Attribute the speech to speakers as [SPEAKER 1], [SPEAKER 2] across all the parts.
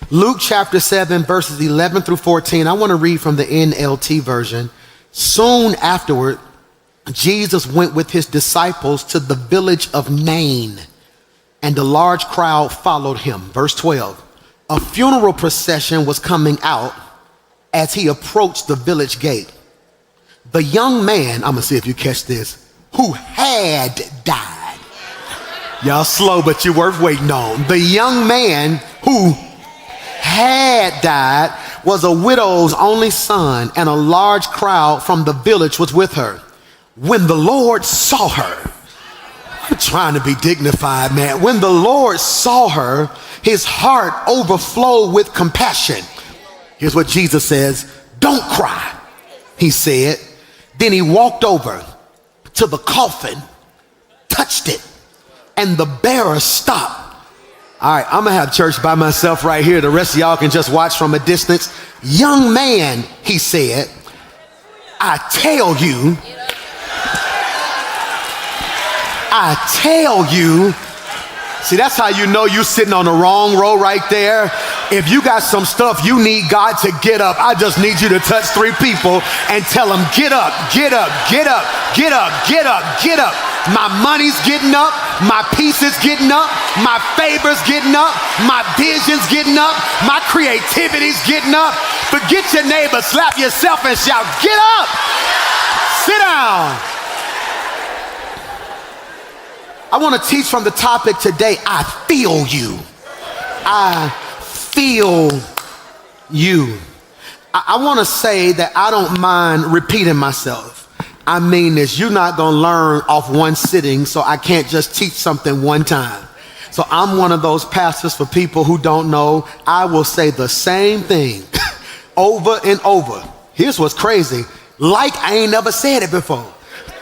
[SPEAKER 1] Luke chapter 7, verses 11 through 14. I want to read from the NLT version. Soon afterward, Jesus went with his disciples to the village of Nain, and a large crowd followed him. Verse 12. A funeral procession was coming out as he approached the village gate. The young man, I'm going to see if you catch this, who had died. Y'all slow, but you're worth waiting on. The young man who had died was a widow's only son, and a large crowd from the village was with her. When the Lord saw her, I'm trying to be dignified, man. When the Lord saw her, his heart overflowed with compassion. Here's what Jesus says, "Don't cry," he said. Then he walked over to the coffin, touched it, and the bearer stopped. All right, I'm gonna have church by myself right here. The rest of y'all can just watch from a distance. "Young man," he said, I tell you, see, that's how you know you're sitting on the wrong row right there. If you got some stuff you need God to get up, I just need you to touch 3 people and tell them, get up, get up, get up, get up, get up, get up. My money's getting up, my peace is getting up, my favor's getting up, my vision's getting up, my creativity's getting up. Forget your neighbor, slap yourself and shout, get up, sit down. I want to teach from the topic today, I feel you. I feel you. I want to say that I don't mind repeating myself. I mean this, you're not going to learn off one sitting, so I can't just teach something one time. So I'm one of those pastors for people who don't know. I will say the same thing over and over. Here's what's crazy, like I ain't never said it before.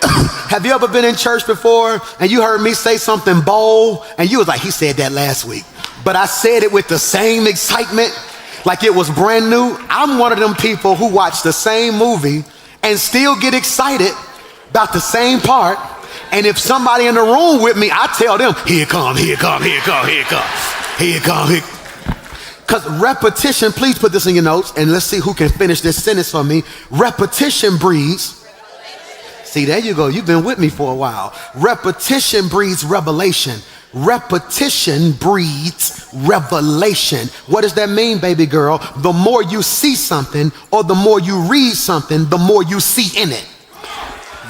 [SPEAKER 1] Have you ever been in church before and you heard me say something bold and you was like, he said that last week, but I said it with the same excitement like it was brand new? I'm one of them people who watch the same movie and still get excited about the same part. And if somebody in the room with me, I tell them, here it come, here it come, here it come, here it come, here it come, here. Because repetition, please put this in your notes and let's see who can finish this sentence for me. Repetition breeds. See, there you go. You've been with me for a while. Repetition breeds revelation. Repetition breeds revelation. What does that mean, baby girl? The more you see something or the more you read something, the more you see in it.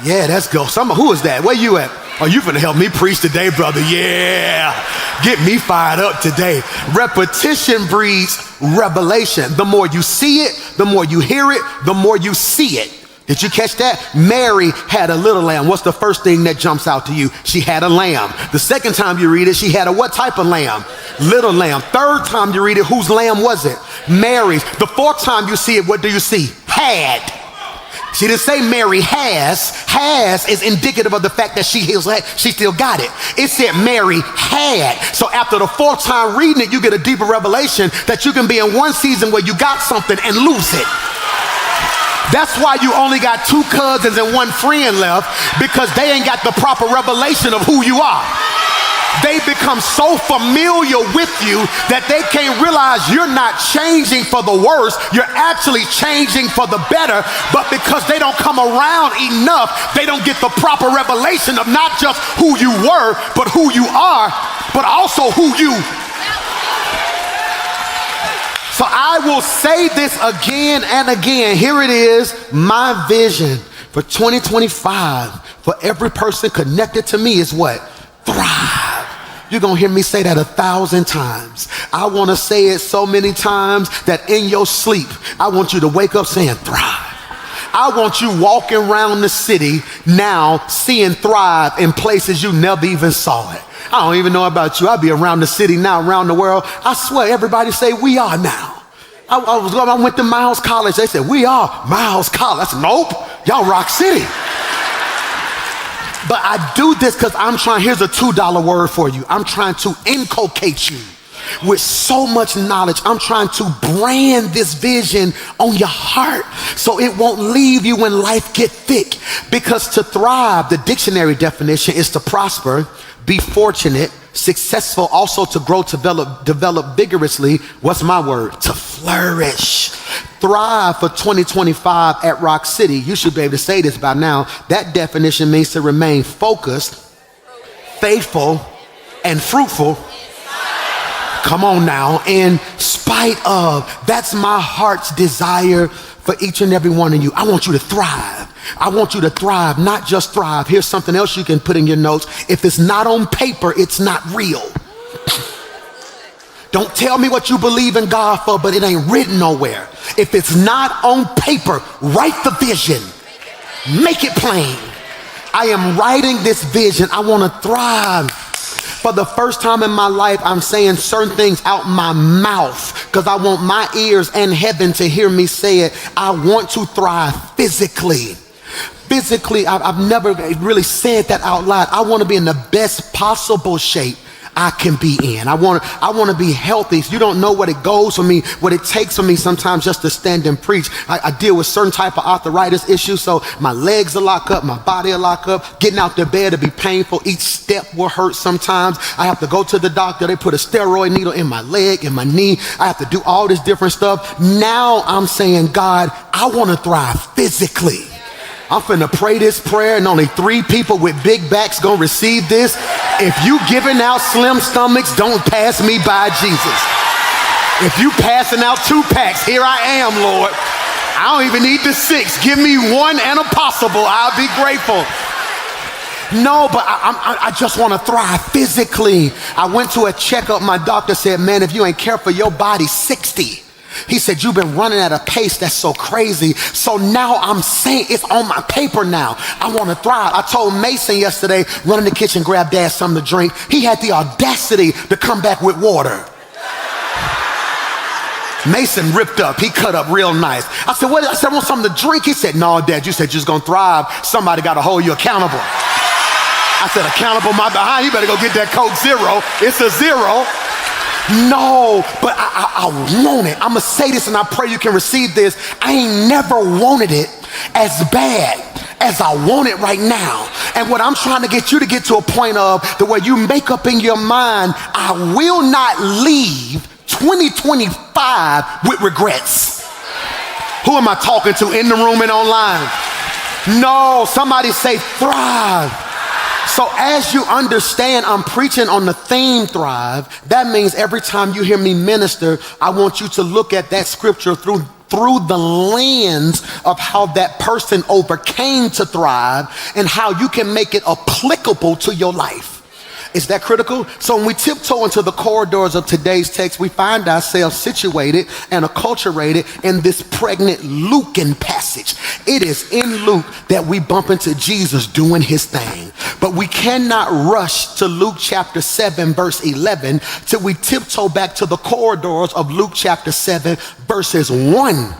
[SPEAKER 1] Yeah, let's go. Who is that? Where you at? Oh, you finna help me preach today, brother. Yeah. Get me fired up today. Repetition breeds revelation. The more you see it, the more you hear it, the more you see it. Did you catch that? Mary had a little lamb. What's the first thing that jumps out to you? She had a lamb. The second time you read it, she had a what type of lamb? Little lamb. Third time you read it, whose lamb was it? Mary's. The fourth time you see it, what do you see? Had. She didn't say Mary has. Has is indicative of the fact that she still got it. It said Mary had. So after the fourth time reading it, you get a deeper revelation that you can be in one season where you got something and lose it. That's why you only got 2 cousins and 1 friend left, because they ain't got the proper revelation of who you are. They become so familiar with you that they can't realize you're not changing for the worse. You're actually changing for the better. But because they don't come around enough, they don't get the proper revelation of not just who you were, but who you are, but also who you are. So I will say this again and again. Here it is, my vision for 2025 for every person connected to me is what? Thrive. You're going to hear me say that 1,000 times. I want to say it so many times that in your sleep, I want you to wake up saying thrive. I want you walking around the city now seeing thrive in places you never even saw it. I don't even know about you. I be around the city now, around the world. I swear everybody say we are now. I went to Miles College. They said, we are Miles College. I said, nope, y'all Rock City. But I do this because I'm trying, here's a $2 word for you. I'm trying to inculcate you with so much knowledge. I'm trying to brand this vision on your heart so it won't leave you when life get thick. Because to thrive, the dictionary definition is to prosper, be fortunate, Successful, also to grow, develop vigorously. What's my word? To flourish. Thrive for 2025 at Rock City. You should be able to say this by now. That definition means to remain focused, faithful, and fruitful. Come on now. In spite of. That's my heart's desire for each and every one of you. I want you to thrive. I want you to thrive, not just thrive. Here's something else you can put in your notes. If it's not on paper, it's not real. Don't tell me what you believe in God for, but it ain't written nowhere. If it's not on paper, write the vision. Make it plain. I am writing this vision. I want to thrive. For the first time in my life, I'm saying certain things out my mouth because I want my ears and heaven to hear me say it. I want to thrive physically. Physically, I've never really said that out loud. I want to be in the best possible shape I can be in. I want to be healthy. You don't know what it goes for me, what it takes for me sometimes just to stand and preach. I deal with certain type of arthritis issues, so my legs will lock up, my body will lock up. Getting out the bed will be painful. Each step will hurt sometimes. I have to go to the doctor. They put a steroid needle in my leg, in my knee. I have to do all this different stuff. Now I'm saying, God, I want to thrive physically. I'm finna pray this prayer and only 3 people with big backs gonna receive this. If you giving out slim stomachs, don't pass me by, Jesus. If you passing out 2 packs, here I am, Lord. I don't even need the 6. Give me 1 and a possible. I'll be grateful. No, but I just want to thrive physically. I went to a checkup. My doctor said, man, if you ain't careful, your body's 60. He said, you've been running at a pace that's so crazy. So now I'm saying it's on my paper now. I want to thrive. I told Mason yesterday, run in the kitchen, grab dad something to drink. He had the audacity to come back with water. Mason ripped up. He cut up real nice. I said, what? I said, I want something to drink. He said, no, Dad, you said you're just going to thrive. Somebody got to hold you accountable. I said, accountable my behind. You better go get that Coke Zero. It's a 0. No, but I want it. I'm going to say this and I pray you can receive this. I ain't never wanted it as bad as I want it right now. And what I'm trying to get you to get to a point of the way you make up in your mind, I will not leave 2025 with regrets. Who am I talking to in the room and online? No, somebody say thrive. So as you understand, I'm preaching on the theme thrive. That means every time you hear me minister, I want you to look at that scripture through the lens of how that person overcame to thrive and how you can make it applicable to your life. Is that critical? So when we tiptoe into the corridors of today's text, we find ourselves situated and acculturated in this pregnant Lucan passage. It is in Luke that we bump into Jesus doing his thing. But we cannot rush to Luke chapter 7, verse 11, till we tiptoe back to the corridors of Luke chapter 7, verses 1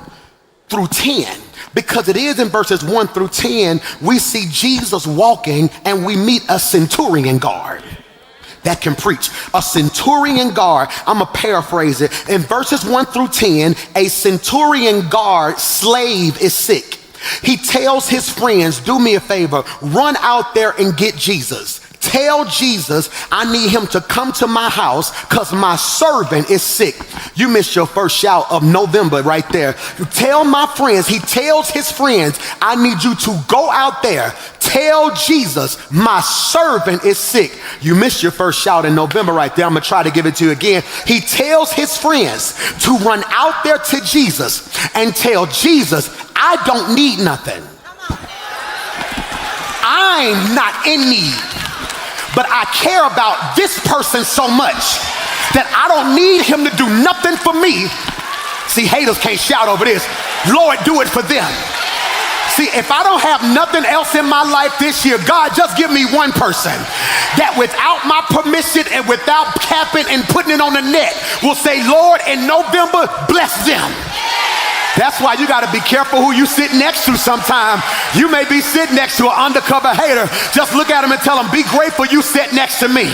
[SPEAKER 1] through 10. Because it is in verses 1 through 10, we see Jesus walking and we meet a centurion guard that can preach. A centurion guard, I'm gonna paraphrase it. In verses 1 through 10, a centurion guard slave is sick. He tells his friends, do me a favor, run out there and get Jesus. Tell Jesus I need him to come to my house because my servant is sick. You missed your first shout of November right there. Tell my friends, he tells his friends, I need you to go out there. Tell Jesus my servant is sick. You missed your first shout in November right there. I'm going to try to give it to you again. He tells his friends to run out there to Jesus and tell Jesus, I don't need nothing. I'm not in need. But I care about this person so much that I don't need him to do nothing for me. See, haters can't shout over this. Lord, do it for them. See, if I don't have nothing else in my life this year, God, just give me one person that without my permission and without capping and putting it on the net will say, Lord, in November, bless them. That's why you got to be careful who you sit next to sometime. You may be sitting next to an undercover hater. Just look at him and tell him, be grateful you sit next to me.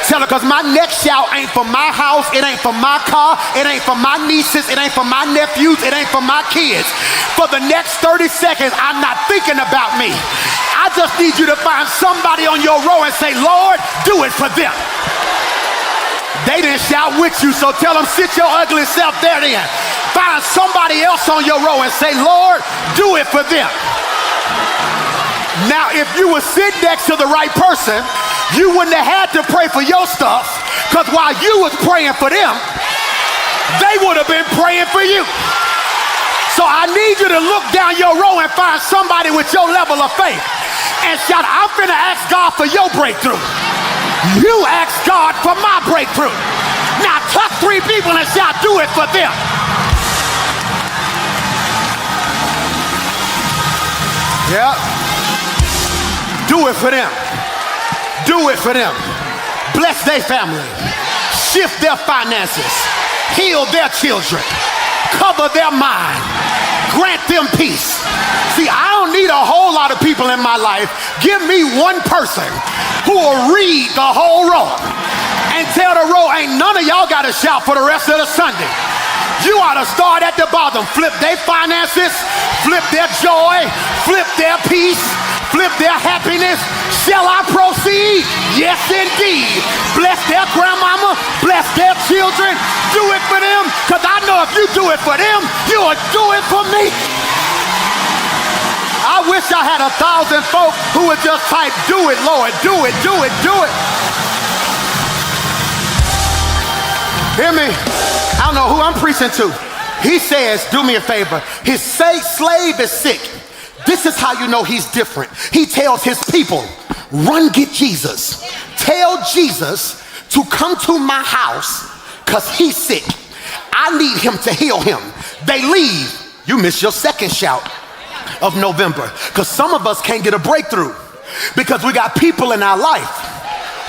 [SPEAKER 1] Tell her, because my next shout ain't for my house. It ain't for my car. It ain't for my nieces. It ain't for my nephews. It ain't for my kids. For the next 30 seconds, I'm not thinking about me. I just need you to find somebody on your row and say, Lord, do it for them. They didn't shout with you, so tell them, sit your ugly self there then. Find somebody else on your row and say, Lord, do it for them. Now, if you would sit next to the right person, you wouldn't have had to pray for your stuff, because while you was praying for them, they would have been praying for you. So I need you to look down your row and find somebody with your level of faith and shout, I'm finna ask God for your breakthrough. You ask God for my breakthrough. Now touch 3 people and shout, do it for them. Yeah. Do it for them. Do it for them. Bless their family. Shift their finances. Heal their children. Cover their mind. Grant them peace. See, I don't need a whole lot of people in my life. Give me one person who will read the whole row and tell the row, ain't none of y'all got to shout for the rest of the Sunday. You ought to start at the bottom. Flip their finances, flip their joy, flip their peace, flip their happiness. Shall I proceed? Yes, indeed. Bless their grandmama, bless their children. Do it for them, because I know if you do it for them, you will do it for me. I wish I had 1,000 folks who would just type, do it, Lord, do it, do it, do it. Hear me? I don't know who I'm preaching to. He says, do me a favor. His slave is sick. This is how you know he's different. He tells his people, run get Jesus. Tell Jesus to come to my house because he's sick. I need him to heal him. They leave. You miss your second shout of November, because some of us can't get a breakthrough because we got people in our life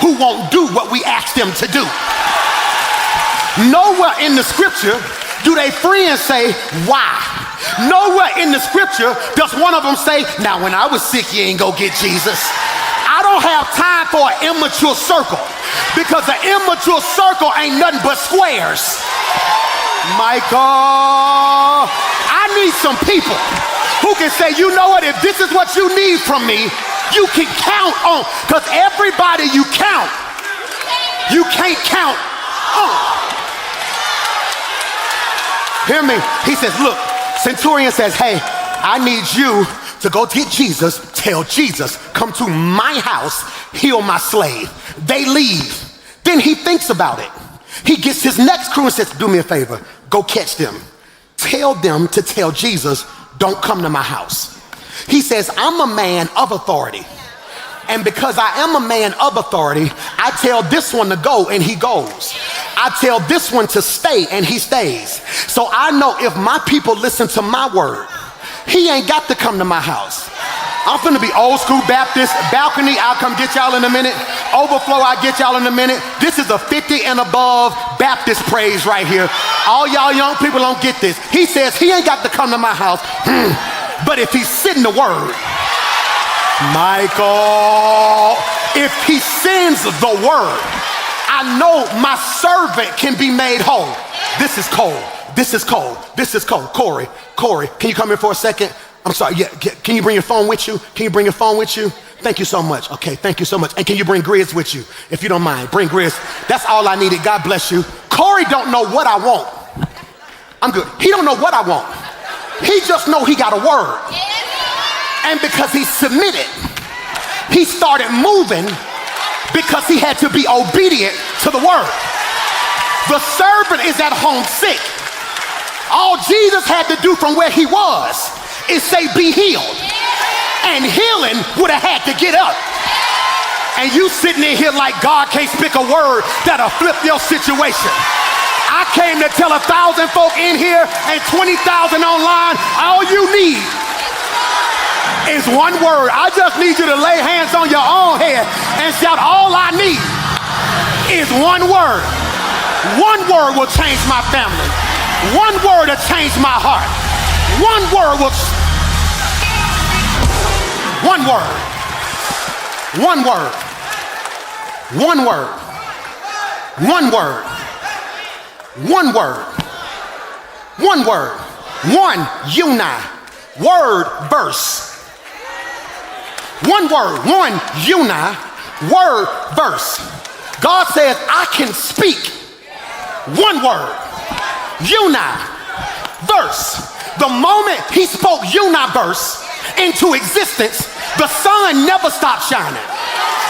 [SPEAKER 1] who won't do what we ask them to do. Nowhere in the scripture do they friends say, why? Nowhere in the scripture does one of them say, now when I was sick, you ain't go get Jesus. I don't have time for an immature circle, because an immature circle ain't nothing but squares. Michael, I need some people who can say, you know what, if this is what you need from me, you can count on, because everybody you count, you can't count on. Hear me? He says, look, Centurion says, hey, I need you to go get Jesus. Tell Jesus, come to my house, heal my slave. They leave. Then he thinks about it. He gets his next crew and says, do me a favor, go catch them. Tell them to tell Jesus, don't come to my house. He says, I'm a man of authority. And because I am a man of authority, I tell this one to go and he goes. I tell this one to stay and he stays. So I know if my people listen to my word, he ain't got to come to my house. I'm finna be old school Baptist. Balcony, I'll come get y'all in a minute. Overflow, I'll get y'all in a minute. This is a 50 and above Baptist praise right here. All y'all young people don't get this. He says he ain't got to come to my house. But if he's sitting the word, Michael, if he sends the word, I know my servant can be made whole. This is cold. This is cold. This is cold. Corey, can you come here for a second? I'm sorry. Yeah, can you bring your phone with you? Can you bring your phone with you? Thank you so much. Okay, thank you so much. And can you bring Grizz with you? If you don't mind, bring Grizz. That's all I needed. God bless you. Corey don't know what I want. I'm good. He don't know what I want. He just know he got a word. And because he submitted, he started moving because he had to be obedient to the word. The servant is at home sick. All Jesus had to do from where he was is say, be healed. And healing would have had to get up. And you sitting in here like God can't speak a word that'll flip your situation. I came to tell 1,000 folk in here and 20,000 online, all you need is one word. I just need you to lay hands on your own head and shout, all I need is one word. One word will change my family. One word will change my heart. One word will... One word. One word. One word. One word. One word. One word. One uni. Word verse. One word. One uni. Word verse. God says, I can speak One word. Universe. The moment he spoke universe into existence, the sun never stopped shining.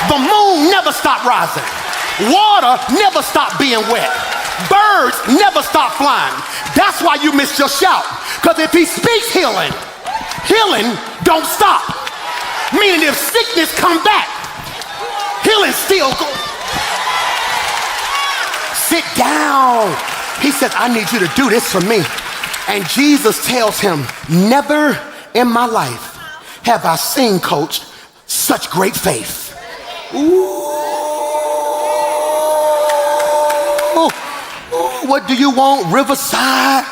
[SPEAKER 1] The moon never stopped rising. Water never stopped being wet. Birds never stop flying. That's why you missed your shout. Because if he speaks healing, healing don't stop. Meaning if sickness come back, healing still go. Sit down. He says, I need you to do this for me. And Jesus tells him, never in my life have I seen, coach, such great faith. Ooh. What do you want, Riverside?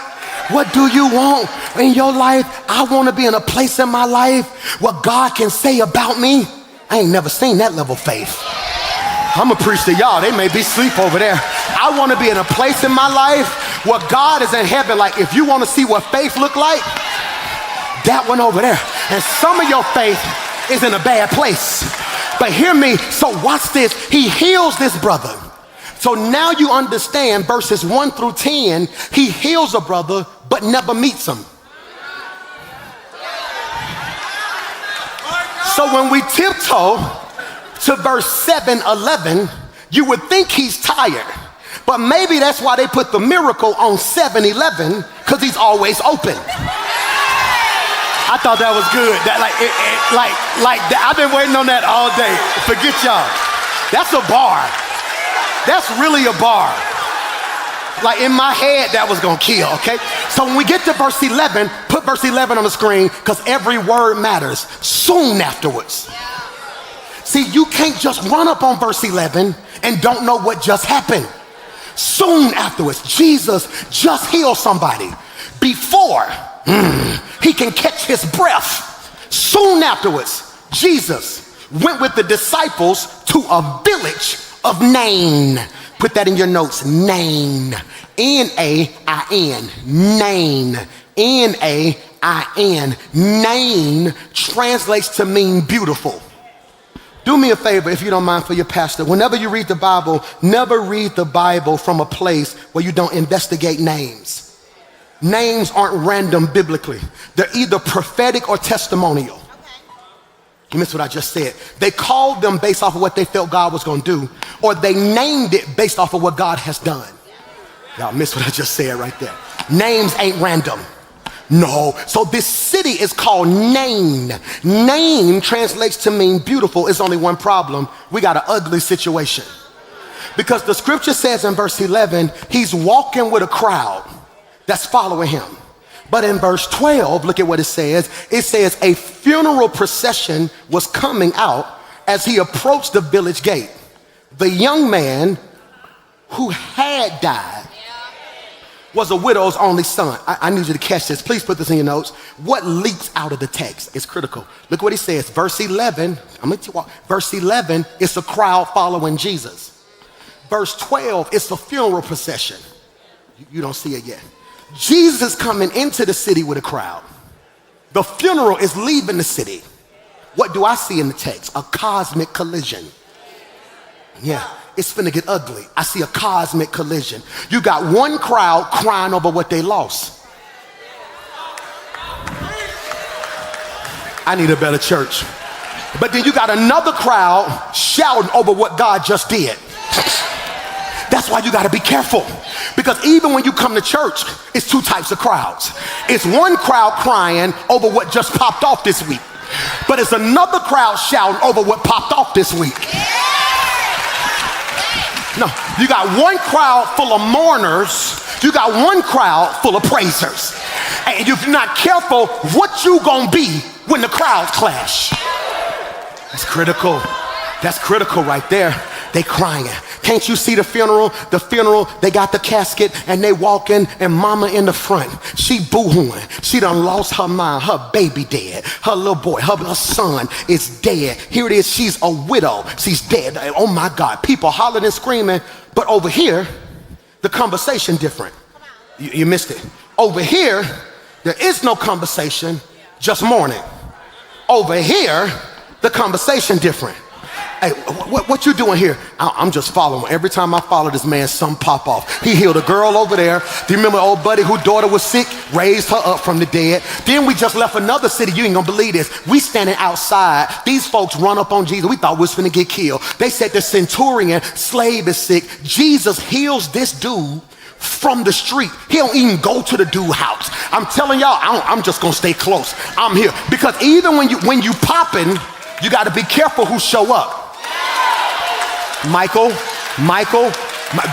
[SPEAKER 1] What do you want in your life? I want to be in a place in my life where God can say about me, I ain't never seen that level of faith. I'm going to preach to y'all. They may be asleep over there. I want to be in a place in my life where God is in heaven. Like, if you want to see what faith look like, that one over there. And some of your faith is in a bad place. But hear me. So watch this. He heals this brother. So now you understand verses 1 through 10, he heals a brother, but never meets him. So when we tiptoe to verse 7:11, you would think he's tired, but maybe that's why they put the miracle on 7:11, because he's always open. I thought that was good. That like I've been waiting on that all day. Forget y'all. That's a bar. That's really a bar. Like in my head, that was gonna kill, okay? So when we get to verse 11, put verse 11 on the screen, because every word matters. Soon afterwards. See, you can't just run up on verse 11 and don't know what just happened. Soon afterwards, Jesus just healed somebody. Before he can catch his breath, soon afterwards, Jesus went with the disciples to a village of Nain. Put that in your notes. Nain. N-A-I-N. Nain. N-A-I-N. Nain translates to mean beautiful. Do me a favor, if you don't mind, for your pastor. Whenever you read the Bible, never read the Bible from a place where you don't investigate names. Names aren't random biblically. They're either prophetic or testimonial. You missed what I just said. They called them based off of what they felt God was going to do, or they named it based off of what God has done. Y'all missed what I just said right there. Names ain't random. No. So this city is called Nain. Nain translates to mean beautiful. It's only one problem. We got an ugly situation. Because the scripture says in verse 11, he's walking with a crowd that's following him. But in verse 12, look at what it says. It says a funeral procession was coming out as he approached the village gate. The young man who had died was a widow's only son. I need you to catch this. Please put this in your notes. What leaps out of the text is critical. Look what he says. Verse 11, verse 11, it's a crowd following Jesus. Verse 12, it's a funeral procession. You don't see it yet. Jesus is coming into the city with a crowd. The funeral is leaving the city. What do I see in the text? A cosmic collision. Yeah, it's finna get ugly. I see a cosmic collision. You got one crowd crying over what they lost. I need a better church. But then you got another crowd shouting over what God just did. That's why you got to be careful. Because even when you come to church, it's two types of crowds. It's one crowd crying over what just popped off this week. But it's another crowd shouting over what popped off this week. No, you got one crowd full of mourners. You got one crowd full of praisers. And if you're not careful, what you gonna be when the crowds clash? That's critical. That's critical right there. They crying. Can't you see the funeral? The funeral, they got the casket and they walking and mama in the front. She boo-hooing. She done lost her mind. Her baby dead. Her little boy, her son is dead. Here it is. She's a widow. She's dead. Oh my God. People hollering and screaming. But over here, the conversation different. You missed it. Over here, there is no conversation, just mourning. Over here, the conversation different. Hey, what you doing here? I'm just following. Every time I follow this man, some pop off. He healed a girl over there. Do you remember old buddy whose daughter was sick? Raised her up from the dead. Then we just left another city. You ain't gonna believe this. We standing outside. These folks run up on Jesus. We thought we was finna get killed. They said the centurion slave is sick. Jesus heals this dude from the street. He don't even go to the dude house. I'm telling y'all, I'm just gonna stay close. I'm here because even when you popping, you got to be careful who show up. Michael, my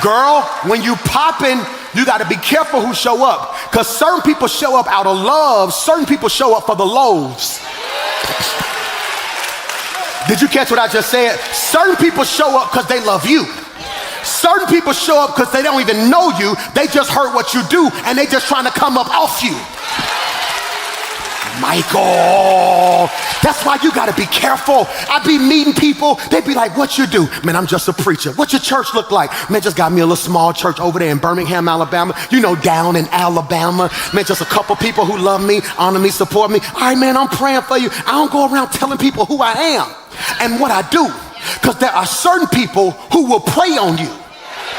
[SPEAKER 1] girl, when you popping, you got to be careful who show up, because certain people show up out of love. Certain people show up for the loaves. Did you catch what I just said? Certain people show up because they love you. Certain people show up because they don't even know you. They just heard what you do and they just trying to come up off you. Michael, that's why you got to be careful. I be meeting people. They be like, what you do? Man, I'm just a preacher. What your church look like? Man, just got me a little small church over there in Birmingham, Alabama. You know, down in Alabama. Man, just a couple people who love me, honor me, support me. All right, man, I'm praying for you. I don't go around telling people who I am and what I do, because there are certain people who will prey on you.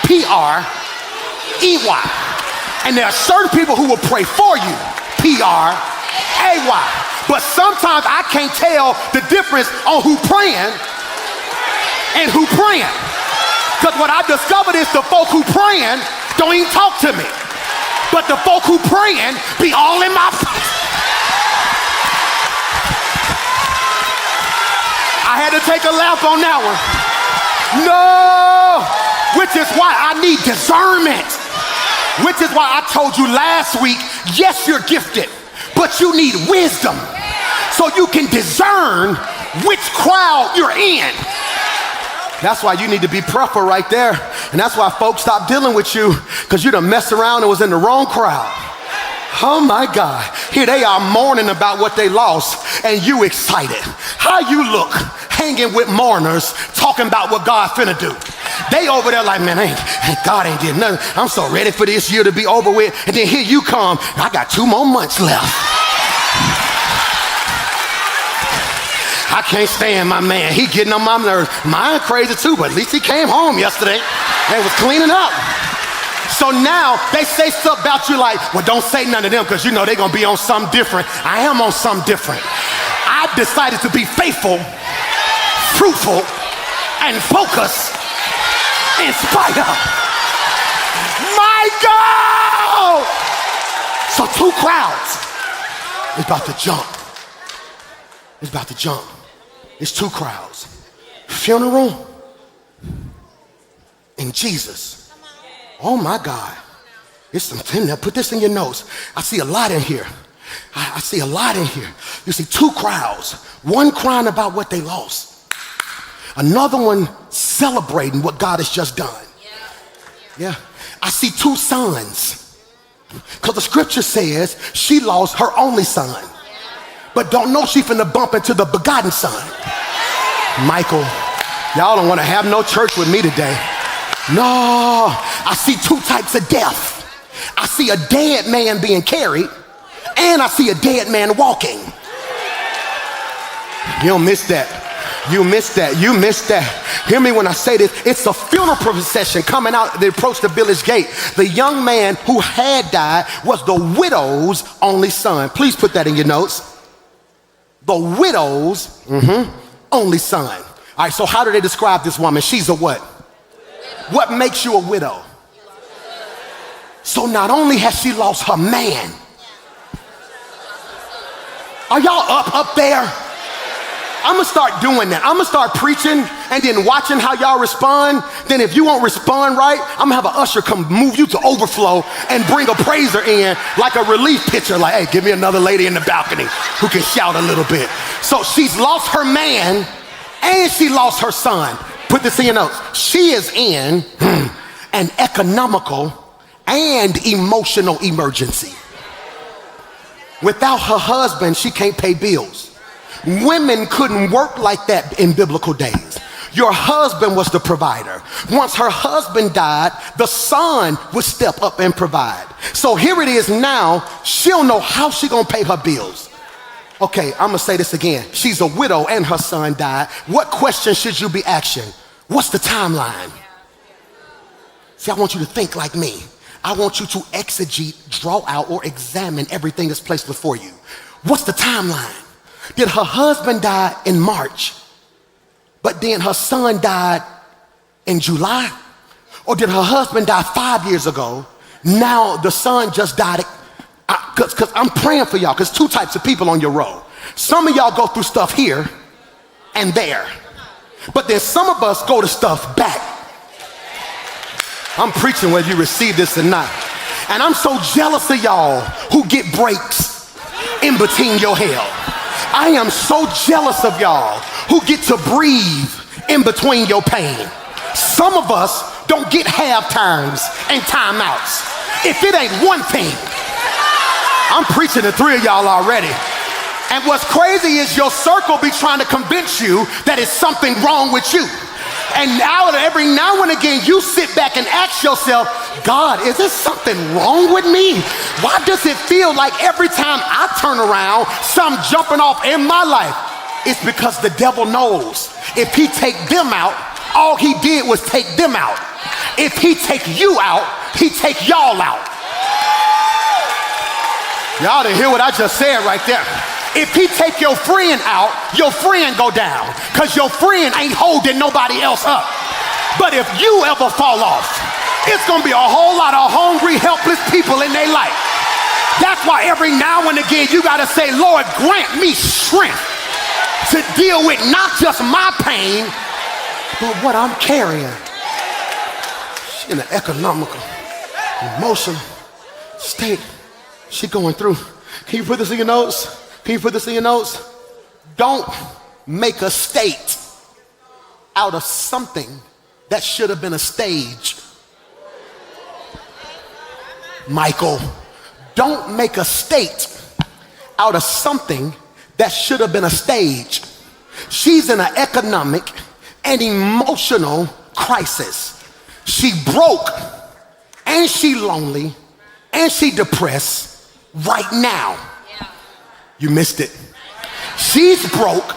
[SPEAKER 1] P-R-E-Y. And there are certain people who will pray for you. P-R-A-Y. But sometimes I can't tell the difference on who praying and who praying. Because what I discovered is the folk who praying don't even talk to me. But the folk who praying be all in my face. I had to take a laugh on that one. No, which is why I need discernment. Which is why I told you last week, yes, you're gifted, but you need wisdom so you can discern which crowd you're in. That's why you need to be prayerful right there. And that's why folks stop dealing with you, because you done messed around and was in the wrong crowd. Oh my God. Here they are mourning about what they lost and you excited. How you look hanging with mourners talking about what God finna do. They over there like, man, God ain't did nothing. I'm so ready for this year to be over with. And then here you come. I got 2 more months left. I can't stand my man. He getting on my nerves. Mine crazy too, but at least he came home yesterday and was cleaning up. So now they say stuff about you like, well, don't say none of them because you know they're going to be on something different. I am on something different. I've decided to be faithful, fruitful, and focused in spite of. My God! So 2 crowds is about to jump. It's about to jump. It's 2 crowds. Funeral and Jesus. Oh my God. It's some in there. Put this in your notes. I see a lot in here. I see a lot in here. You see 2 crowds. One crying about what they lost. Another one celebrating what God has just done. Yeah. I see 2 sons. Because the scripture says she lost her only son, but don't know she finna bump into the begotten son. Michael, y'all don't want to have no church with me today. No, I see 2 types of death. I see a dead man being carried, and I see a dead man walking. You don't miss that. You missed that. You missed that. Hear me when I say this. It's a funeral procession coming out. They approached the village gate. The young man who had died was the widow's only son. Please put that in your notes. The widow's only son. All right, so how do they describe this woman? She's a what? What makes you a widow? So not only has she lost her man. Are y'all up there? I'm gonna start doing that. I'm gonna start preaching and then watching how y'all respond. Then if you won't respond right, I'm gonna have an usher come move you to overflow and bring a praiser in like a relief pitcher. Like, hey, give me another lady in the balcony who can shout a little bit. So she's lost her man and she lost her son. Put this in your notes. She is in an economical and emotional emergency. Without her husband, she can't pay bills. Women couldn't work like that in biblical days. Your husband was the provider. Once her husband died, the son would step up and provide. So here it is now, she'll know how she gonna pay her bills. Okay, I'm gonna say this again. She's a widow and her son died. What question should you be asking? What's the timeline? See, I want you to think like me. I want you to exegete, draw out, or examine everything that's placed before you. What's the timeline? Did her husband die in March, but then her son died in July? Or did her husband die 5 years ago? Now the son just died. Because I'm praying for y'all, because two types of people on your row. Some of y'all go through stuff here and there. But then some of us go to stuff back. I'm preaching whether you receive this or not. And I'm so jealous of y'all who get breaks in between your hell. I am so jealous of y'all who get to breathe in between your pain. Some of us don't get half times and timeouts. If it ain't one thing, I'm preaching to 3 of y'all already. And what's crazy is your circle be trying to convince you that it's something wrong with you. And now, every now and again, you sit back and ask yourself, God, is there something wrong with me? Why does it feel like every time I turn around, something jumping off in my life? It's because the devil knows if he take them out, all he did was take them out. If he take you out, he take y'all out. Y'all didn't hear what I just said right there. If he take your friend out, your friend go down, because your friend ain't holding nobody else up. But if you ever fall off, it's going to be a whole lot of hungry, helpless people in their life. That's why every now and again you got to say, Lord, grant me strength to deal with not just my pain, but what I'm carrying. She in an economical, emotional state she going through. Can you put this in your notes? Can you put this in your notes? Don't make a state out of something that should have been a stage. Michael, don't make a state out of something that should have been a stage. She's in an economic and emotional crisis. She broke and she lonely and she depressed right now. You missed it. She's broke,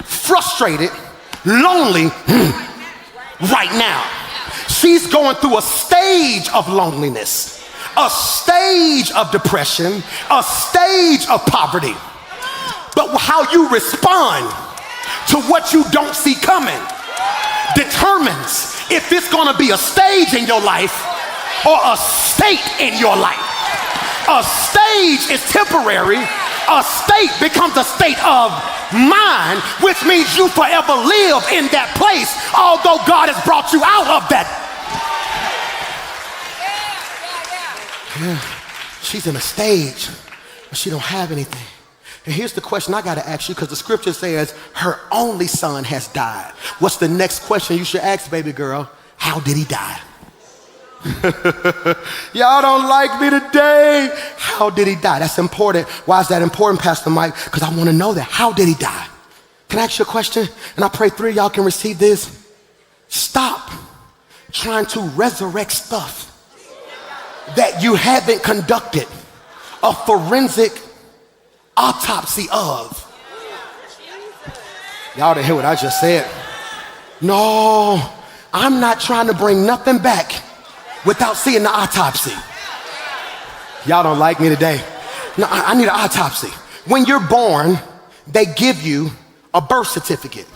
[SPEAKER 1] frustrated, lonely right now. She's going through a stage of loneliness, a stage of depression, a stage of poverty. But how you respond to what you don't see coming determines if it's going to be a stage in your life or a state in your life. A stage is temporary. A state becomes a state of mind, which means you forever live in that place, although God has brought you out of that. Yeah, she's in a stage, but she don't have anything. And here's the question I got to ask you, because the scripture says her only son has died. What's the next question you should ask, baby girl? How did he die? Y'all don't like me today. How did he die? That's important. Why is that important, Pastor Mike? Because I want to know that. How did he die? Can I ask you a question? And I pray 3 of y'all can receive this. Stop trying to resurrect stuff that you haven't conducted a forensic autopsy of. Y'all didn't hear what I just said. No, I'm not trying to bring nothing back without seeing the autopsy. Y'all don't like me today. No, I need an autopsy. When you're born, they give you a birth certificate.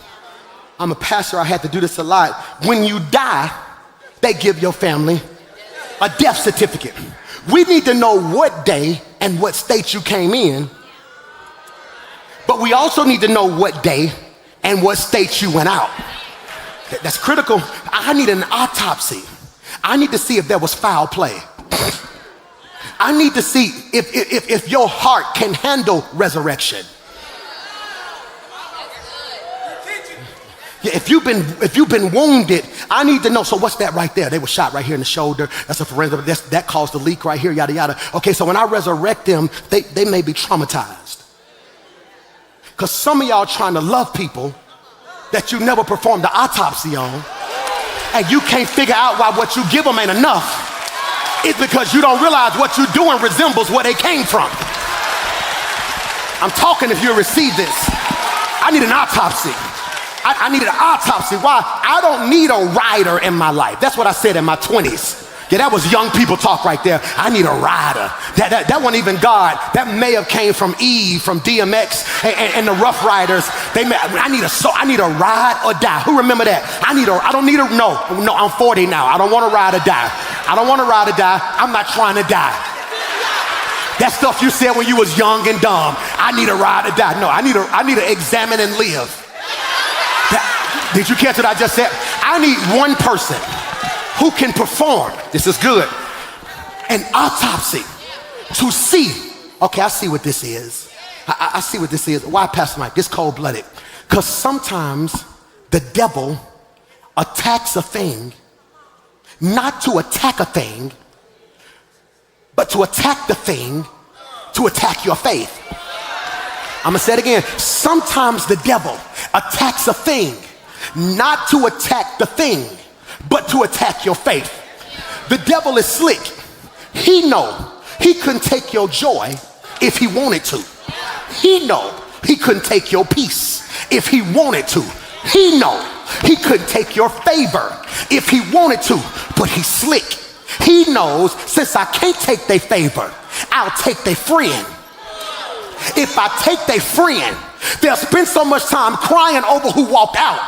[SPEAKER 1] I'm a pastor, I had to do this a lot. When you die, they give your family a death certificate. We need to know what day and what state you came in, but we also need to know what day and what state you went out. That's critical. I need an autopsy. I need to see if there was foul play. I need to see if your heart can handle resurrection. Yeah, if you've been wounded, I need to know. So what's that right there? They were shot right here in the shoulder. That's a forensic. That caused the leak right here. Yada yada. Okay, so when I resurrect them, they may be traumatized. Because some of y'all trying to love people that you never performed the autopsy on, and you can't figure out why what you give them ain't enough. It's because you don't realize what you're doing resembles where they came from. I'm talking if you receive this. I need an autopsy. I need an autopsy. Why? I don't need a rider in my life. That's what I said in my 20s. Yeah, that was young people talk right there. I need a rider. That wasn't even God. That may have came from Eve, from DMX, and the Rough Riders. I need a ride or die. Who remember that? No, I'm 40 now. I don't want to ride or die. I don't want to ride or die. I'm not trying to die. That stuff you said when you was young and dumb. I need a ride or die. No, I need to examine and live. Did you catch what I just said? I need one person who can perform, this is good, an autopsy to see, okay, I see what this is. I see what this is. Why, Pastor Mike? This cold-blooded. Because sometimes the devil attacks a thing, not to attack a thing, but to attack the thing, to attack your faith. I'm gonna say it again. Sometimes the devil attacks a thing, not to attack the thing, but to attack your faith. The devil is slick. He know he couldn't take your joy if he wanted to. He know he couldn't take your peace if he wanted to. He know he couldn't take your favor if he wanted to, but he's slick. He knows, since I can't take their favor, I'll take their friend. If I take their friend, they'll spend so much time crying over who walked out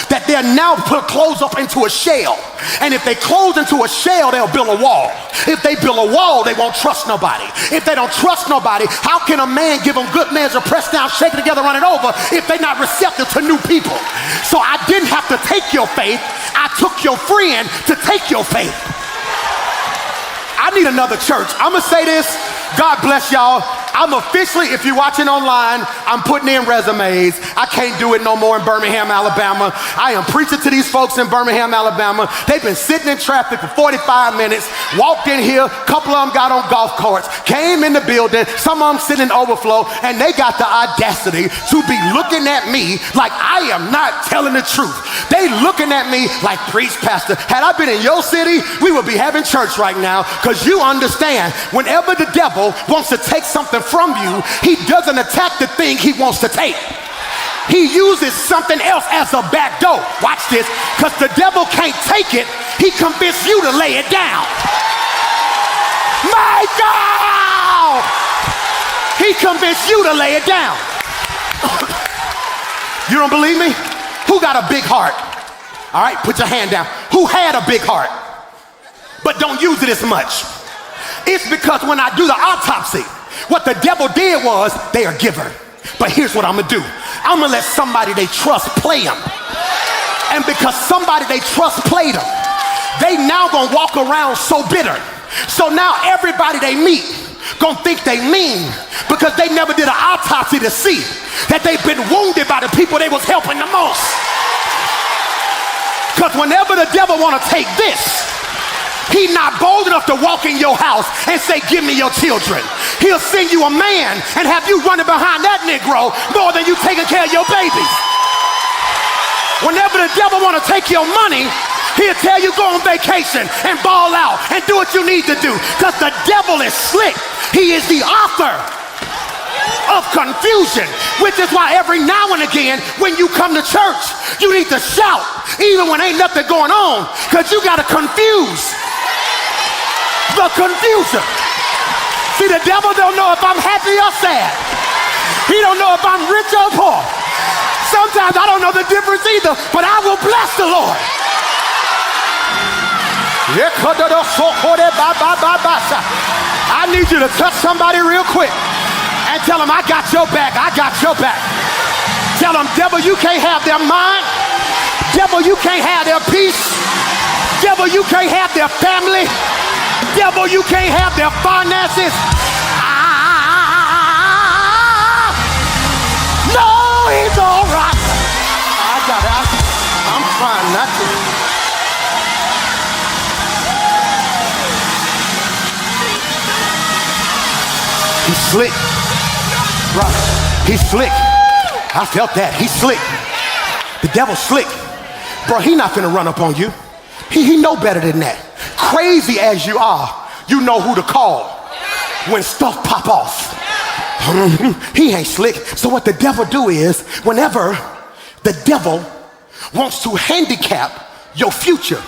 [SPEAKER 1] that they'll now put clothes up into a shell. And if they close into a shell, they'll build a wall. If they build a wall, they won't trust nobody. If they don't trust nobody, how can a man give them good measure, pressed down, shaken together, run it over, if they're not receptive to new people? So I didn't have to take your faith. I took your friend to take your faith. I need another church. I'm gonna say this. God bless y'all. I'm officially, if you're watching online, I'm putting in resumes. I can't do it no more in Birmingham, Alabama. I am preaching to these folks in Birmingham, Alabama. They've been sitting in traffic for 45 minutes, walked in here, a couple of them got on golf carts, came in the building, some of them sitting in overflow, and they got the audacity to be looking at me like I am not telling the truth. They looking at me like, preach, pastor. Had I been in your city, we would be having church right now, because you understand, whenever the devil wants to take something from you, he doesn't attack the thing he wants to take. He uses something else as a back door. Watch this, because the devil can't take it. He convinced you to lay it down. My God! He convinced you to lay it down. You don't believe me? Who got a big heart? All right, put your hand down. Who had a big heart, but don't use it as much? It's because when I do the autopsy, what the devil did was, they are giver. But here's what I'm gonna do. I'm gonna let somebody they trust play them. And because somebody they trust played them, they now gonna walk around so bitter. So now everybody they meet gonna think they mean, because they never did an autopsy to see that they've been wounded by the people they was helping the most. Because whenever the devil wanna take this, he's not bold enough to walk in your house and say, give me your children. He'll send you a man and have you running behind that Negro more than you taking care of your babies. Whenever the devil want to take your money, he'll tell you go on vacation and ball out and do what you need to do, because the devil is slick. He is the author of confusion, which is why every now and again when you come to church, you need to shout even when ain't nothing going on, because you got to confuse the confusion. See, the devil don't know if I'm happy or sad. He don't know if I'm rich or poor. Sometimes I don't know the difference either, but I will bless the Lord. I need you to touch somebody real quick and tell them, I got your back, I got your back. Tell them, devil, you can't have their mind. Devil, you can't have their peace. Devil, you can't have their family. Devil, you can't have their finances. No, he's all right. I'm trying not to. He's slick. Right. He's slick. I felt that. He's slick. The devil's slick. Bro, he not finna run up on you. He know better than that. Crazy as you are, you know who to call when stuff pop off. He ain't slick. So what the devil do is, whenever the devil wants to handicap your future,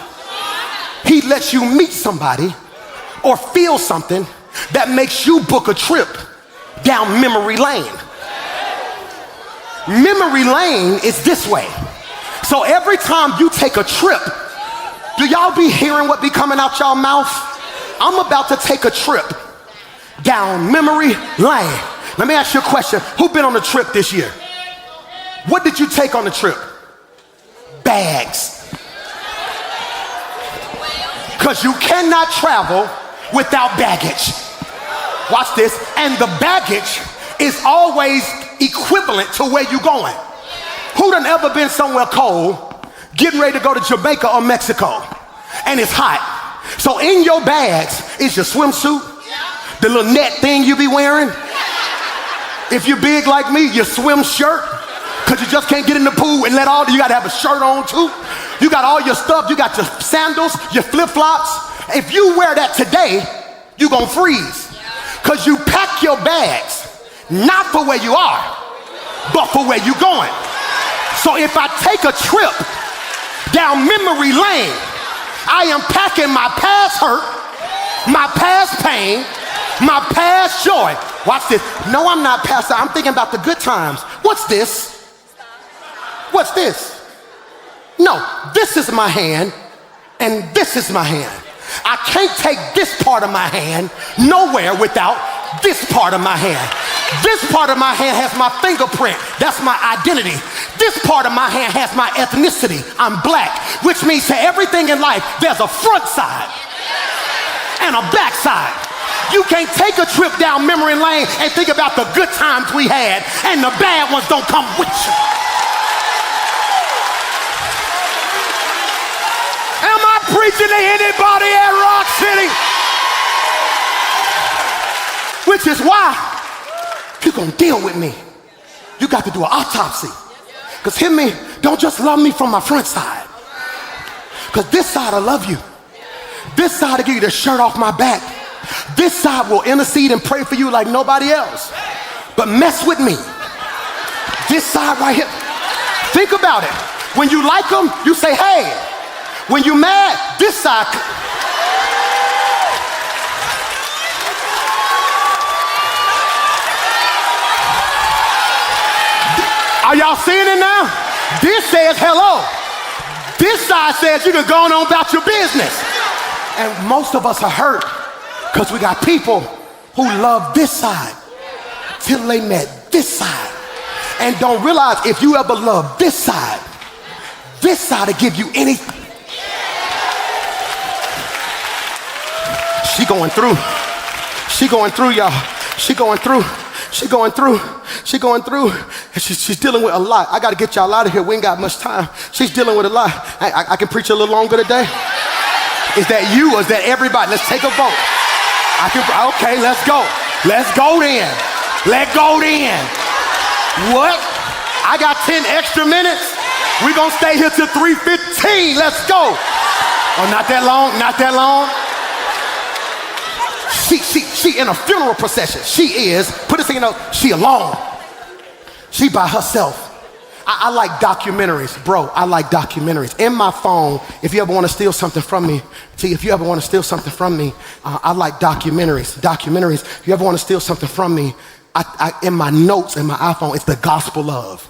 [SPEAKER 1] he lets you meet somebody or feel something that makes you book a trip down memory lane. Memory lane is this way. So every time you take a trip, do y'all be hearing what be coming out y'all mouth? I'm about to take a trip down memory lane. Let me ask you a question. Who been on a trip this year? What did you take on the trip? Bags. Because you cannot travel without baggage. Watch this. And the baggage is always equivalent to where you're going. Who done ever been somewhere cold, getting ready to go to Jamaica or Mexico, and it's hot? So in your bags is your swimsuit, the little net thing you be wearing. If you're big like me, your swim shirt, because you just can't get in the pool and you gotta have a shirt on too. You got all your stuff, you got your sandals, your flip-flops. If you wear that today, you gonna freeze. Because you pack your bags, not for where you are, but for where you're going. So if I take a trip down memory lane, I am packing my past hurt, my past pain, my past joy. Watch this. No, I'm not past that. I'm thinking about the good times. What's this? What's this? No, this is my hand and this is my hand. I can't take this part of my hand nowhere without this part of my hand. This part of my hand has my fingerprint. That's my identity. This part of my hand has my ethnicity. I'm black, which means to everything in life, there's a front side and a back side. You can't take a trip down memory lane and think about the good times we had and the bad ones don't come with you. Am I preaching to anybody at Rock City? Which is why you're gonna deal with me. You got to do an autopsy. Because hear me, don't just love me from my front side. Because this side will love you. This side will give you the shirt off my back. This side will intercede and pray for you like nobody else. But mess with me. This side right here. Think about it. When you like them, you say, hey. When you mad, this side. Are y'all seeing it now? This says hello. This side says you can go on about your business. And most of us are hurt because we got people who love this side till they met this side and don't realize if you ever love this side will give you anything. She going through, y'all. She going through. And she's dealing with a lot. I got to get y'all out of here. We ain't got much time. She's dealing with a lot. I can preach a little longer today. Is that you or is that everybody? Let's take a vote. Okay, let's go. Let's go then. Let go then. What? I got 10 extra minutes. We're going to stay here till 3:15. Let's go. Oh, not that long. She in a funeral procession. She is, put this thing in, she alone. She by herself. I like documentaries, bro. I like documentaries. In my phone, if you ever want to steal something from me, I like documentaries. If you ever want to steal something from me, in my notes, in my iPhone, it's the gospel of.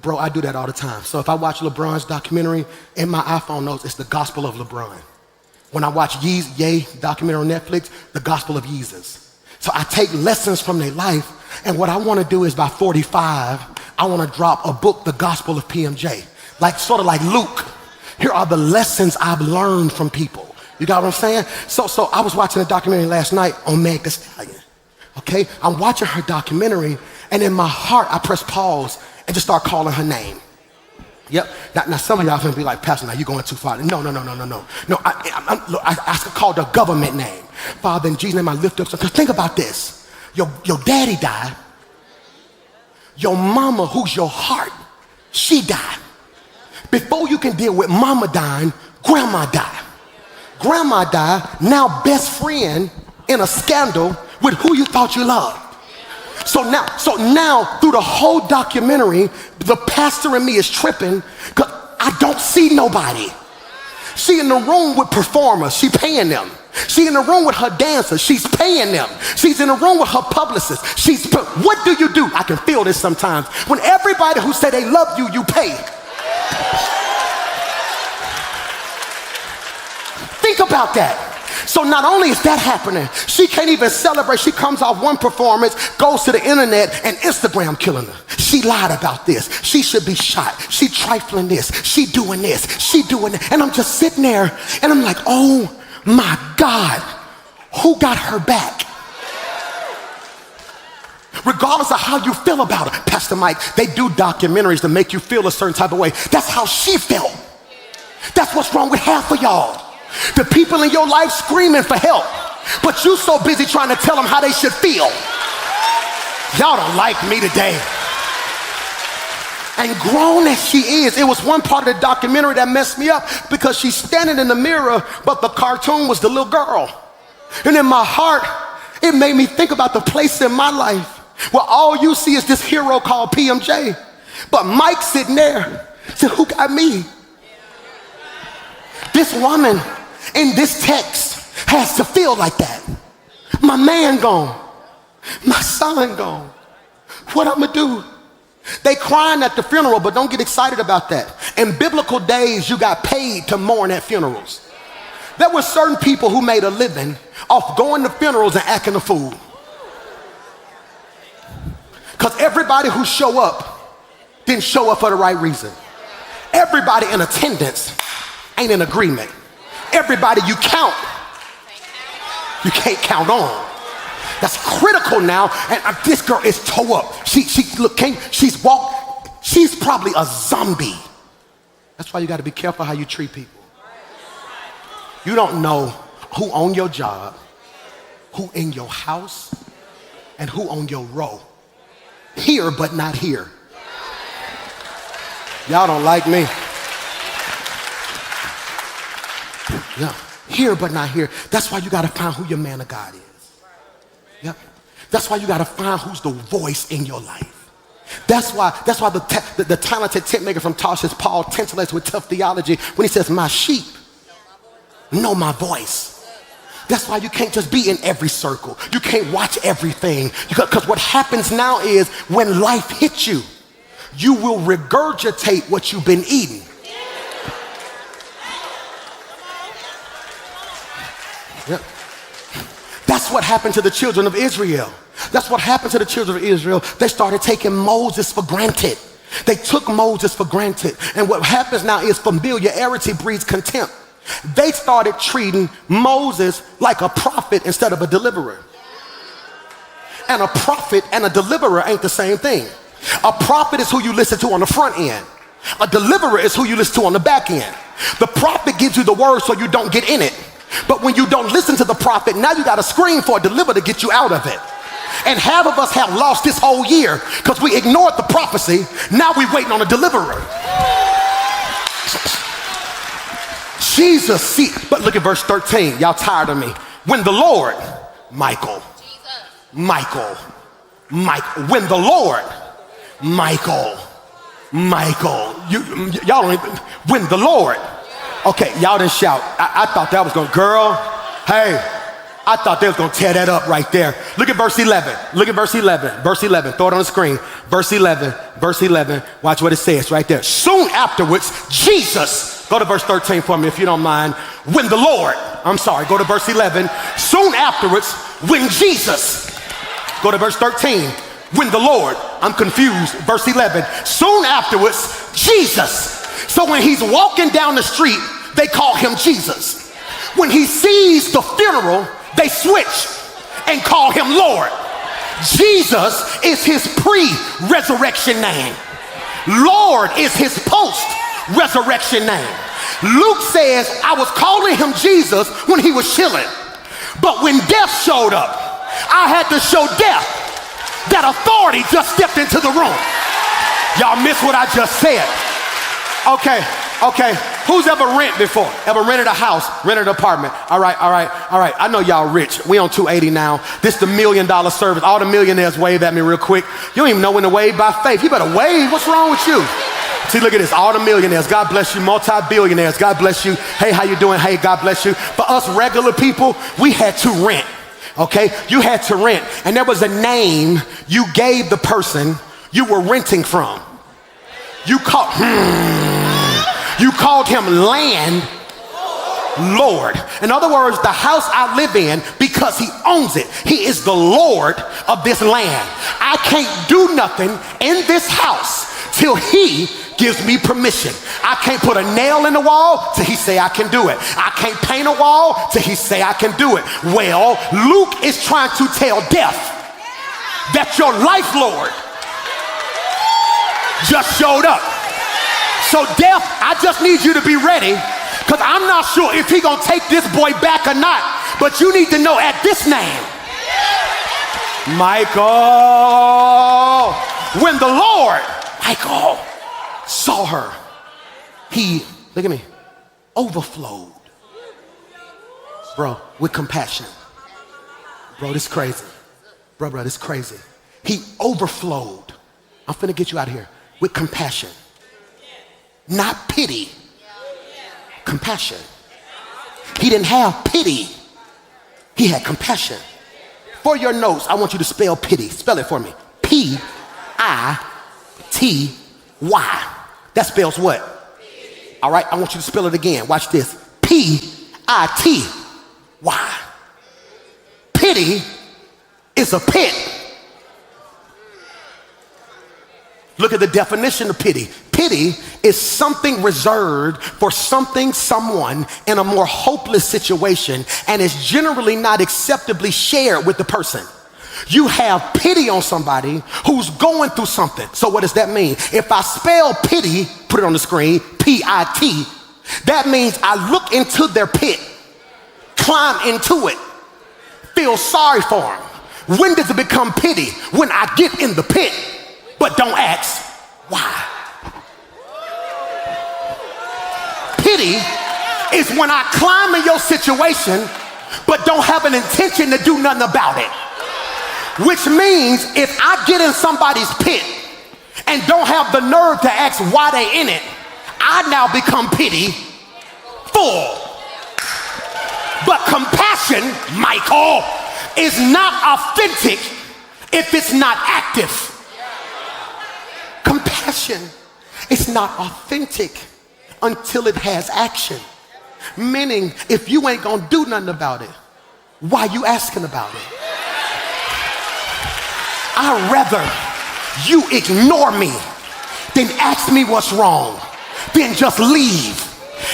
[SPEAKER 1] Bro, I do that all the time. So if I watch LeBron's documentary, in my iPhone notes, it's the gospel of LeBron. When I watch Ye documentary on Netflix, the gospel of Jesus. So I take lessons from their life, and what I want to do is by 45, I want to drop a book, The Gospel of PMJ. Sort of like Luke. Here are the lessons I've learned from people. You got what I'm saying? So I was watching a documentary last night on Meg Thee Stallion. Okay? I'm watching her documentary, and in my heart, I press pause and just start calling her name. Yep. Now some of y'all gonna be like, Pastor, now you're going too far. No. I call the government name. Father, in Jesus' name, I lift up. Because think about this. Your daddy died. Your mama, who's your heart, she died. Before you can deal with mama dying, grandma died. Grandma died, now best friend in a scandal with who you thought you loved. So now through the whole documentary, the pastor and me is tripping because I don't see nobody. She in the room with performers, she paying them. She in the room with her dancers, she's paying them. She's in the room with her publicist. What do? I can feel this sometimes. When everybody who say they love you, you pay. Think about that. So not only is that happening, she can't even celebrate. She comes off one performance, goes to the internet, and Instagram killing her. She lied about this. She should be shot. She trifling this. She doing this. She doing that. And I'm just sitting there, and I'm like, oh my God, who got her back? Regardless of how you feel about her, Pastor Mike, they do documentaries to make you feel a certain type of way. That's how she felt. That's what's wrong with half of y'all. The people in your life screaming for help, but you so busy trying to tell them how they should feel. Y'all don't like me today. And grown as she is, it was one part of the documentary that messed me up because she's standing in the mirror, but the cartoon was the little girl. And in my heart, it made me think about the place in my life where all you see is this hero called PMJ. But Mike sitting there said, who got me? This woman in this text has to feel like that. My man gone. My son gone. What I'm gonna do? They crying at the funeral, but don't get excited about that. In biblical days, you got paid to mourn at funerals. There were certain people who made a living off going to funerals and acting a fool. Because everybody who show up didn't show up for the right reason. Everybody in attendance ain't in agreement. Everybody you count, you can't count on. That's critical now. And this girl is toe up. She's walked. She's probably a zombie. That's why you got to be careful how you treat people. You don't know who own your job, who in your house, and who on your row. Here but not here. Y'all don't like me. Yeah, here but not here. That's why you got to find who your man of God is. Yep. That's why you got to find who's the voice in your life. That's why the talented tent maker from Tarshish, Paul, titillates with tough theology when he says, my sheep know my voice. That's why you can't just be in every circle. You can't watch everything. Because what happens now is when life hits you, you will regurgitate what you've been eating. Yep. That's what happened to the children of Israel. That's what happened to the children of Israel. They started taking Moses for granted. They took Moses for granted. And what happens now is familiarity breeds contempt. They started treating Moses like a prophet instead of a deliverer. And a prophet and a deliverer ain't the same thing. A prophet is who you listen to on the front end. A deliverer is who you listen to on the back end. The prophet gives you the word so you don't get in it. But when you don't listen to the prophet, now you got to scream for a deliverer to get you out of it. And half of us have lost this whole year because we ignored the prophecy. Now we waiting on a deliverer. Jesus, see, but look at verse 13. Y'all tired of me. When the Lord, Michael, when the Lord, y'all don't even, when the Lord, okay, y'all didn't shout. I thought that was going, girl, hey, I thought they was going to tear that up right there. Look at verse 11. Look at verse 11. Verse 11. Throw it on the screen. Verse 11. Verse 11. Watch what it says right there. Soon afterwards, Jesus, go to verse 13 for me if you don't mind. When the Lord, go to verse 11. Soon afterwards, when Jesus, go to verse 13. When the Lord, I'm confused. Verse 11. Soon afterwards, Jesus. So when he's walking down the street, they call him Jesus. When he sees the funeral, they switch and call him Lord. Jesus is his pre-resurrection name. Lord is his post-resurrection name. Luke says, I was calling him Jesus when he was chilling. But when death showed up, I had to show death that authority just stepped into the room. Y'all miss what I just said. Okay. Who's ever rent before? Ever rented a house, rented an apartment? All right. I know y'all rich. We on 280 now. This the $1 million service. All the millionaires wave at me real quick. You don't even know when to wave by faith. You better wave. What's wrong with you? See, look at this. All the millionaires. God bless you. Multi-billionaires. God bless you. Hey, how you doing? Hey, God bless you. For us regular people, we had to rent. Okay? You had to rent. And there was a name you gave the person you were renting from. You called him landlord. In other words, the house I live in, because he owns it, he is the Lord of this land. I can't do nothing in this house till he gives me permission. I can't put a nail in the wall till he say I can do it. I can't paint a wall till he say I can do it. Well, Luke is trying to tell death that your life Lord just showed up. So death, I just need you to be ready, because I'm not sure if he gonna take this boy back or not, but you need to know at this name, Michael, when the Lord, Michael, saw her, he, look at me, overflowed, bro, with compassion. Bro, this is crazy. Bro, this is crazy. He overflowed, I'm finna get you out of here, with compassion. Not pity, compassion. He didn't have pity, he had compassion. For your notes, I want you to spell pity. Spell it for me. P-I-T-Y. That spells what? All right, I want you to spell it again. Watch this. P-I-T-Y. Pity is a pit. Look at the definition of pity. Pity is something reserved for something, someone in a more hopeless situation, and is generally not acceptably shared with the person. You have pity on somebody who's going through something. So what does that mean? If I spell pity, put it on the screen, P-I-T, that means I look into their pit, climb into it, feel sorry for them. When does it become pity? When I get in the pit, but don't ask why. Pity is when I climb in your situation, but don't have an intention to do nothing about it. Which means if I get in somebody's pit and don't have the nerve to ask why they in it, I now become pity full. But compassion, Michael, is not authentic if it's not active. Compassion is not authentic until it has action. Meaning, if you ain't gonna do nothing about it, why you asking about it? I'd rather you ignore me than ask me what's wrong, then just leave.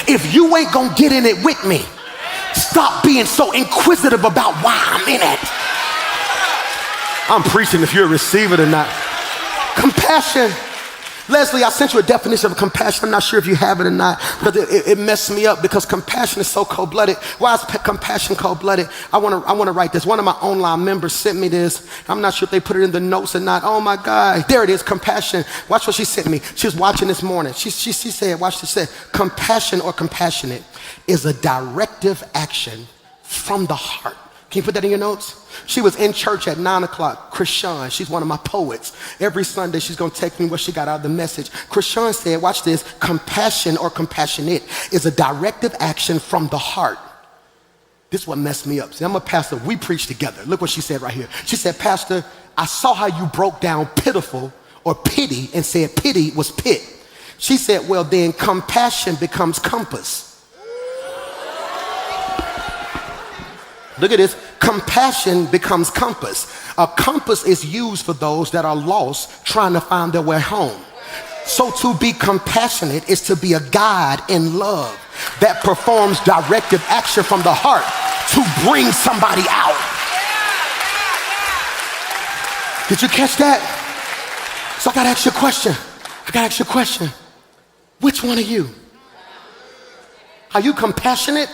[SPEAKER 1] If you ain't gonna get in it with me, stop being so inquisitive about why I'm in it. I'm preaching if you're a receiver or not. Compassion. Leslie, I sent you a definition of compassion. I'm not sure if you have it or not, but it messed me up because compassion is so cold-blooded. Why is compassion cold-blooded? I want to write this. One of my online members sent me this. I'm not sure if they put it in the notes or not. Oh my God, there it is, compassion. Watch what she sent me. She was watching this morning. She said, watch this, said, compassion or compassionate is a directive action from the heart. Can you put that in your notes? She was in church at 9 o'clock. Krishan, she's one of my poets. Every Sunday, she's going to text me what she got out of the message. Krishan said, watch this, compassion or compassionate is a directive action from the heart. This is what messed me up. See, I'm a pastor. We preach together. Look what she said right here. She said, Pastor, I saw how you broke down pitiful or pity and said pity was pit. She said, well, then compassion becomes compass. Look at this. Compassion becomes compass. A compass is used for those that are lost trying to find their way home. So to be compassionate is to be a guide in love that performs directive action from the heart to bring somebody out. Did you catch that? So I gotta ask you a question. Which one are you? Are you compassionate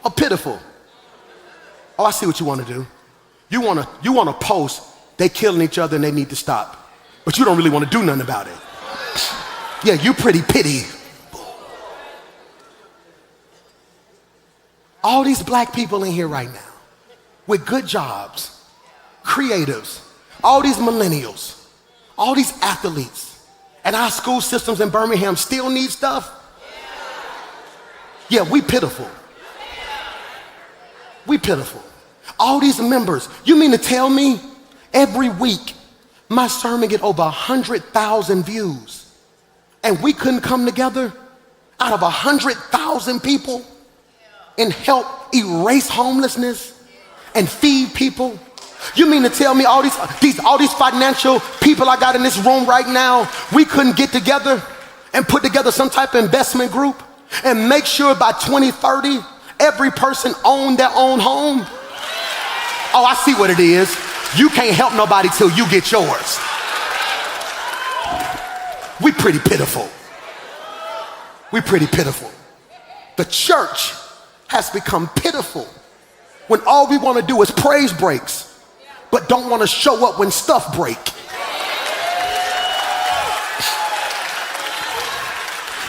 [SPEAKER 1] or pitiful? Oh, I see what you want to do. You want to post, they killing each other and they need to stop. But you don't really want to do nothing about it. Yeah, you pretty pity. All these black people in here right now with good jobs, creatives, all these millennials, all these athletes, and our school systems in Birmingham still need stuff? Yeah, we pitiful. We pitiful. All these members, you mean to tell me every week my sermon get over 100,000 views and we couldn't come together out of 100,000 people and help erase homelessness and feed people? You mean to tell me all these financial people I got in this room right now, we couldn't get together and put together some type of investment group and make sure by 2030 every person owned their own home? Oh, I see what it is. You can't help nobody till you get yours. We pretty pitiful. We pretty pitiful. The church has become pitiful when all we want to do is praise breaks, but don't want to show up when stuff break.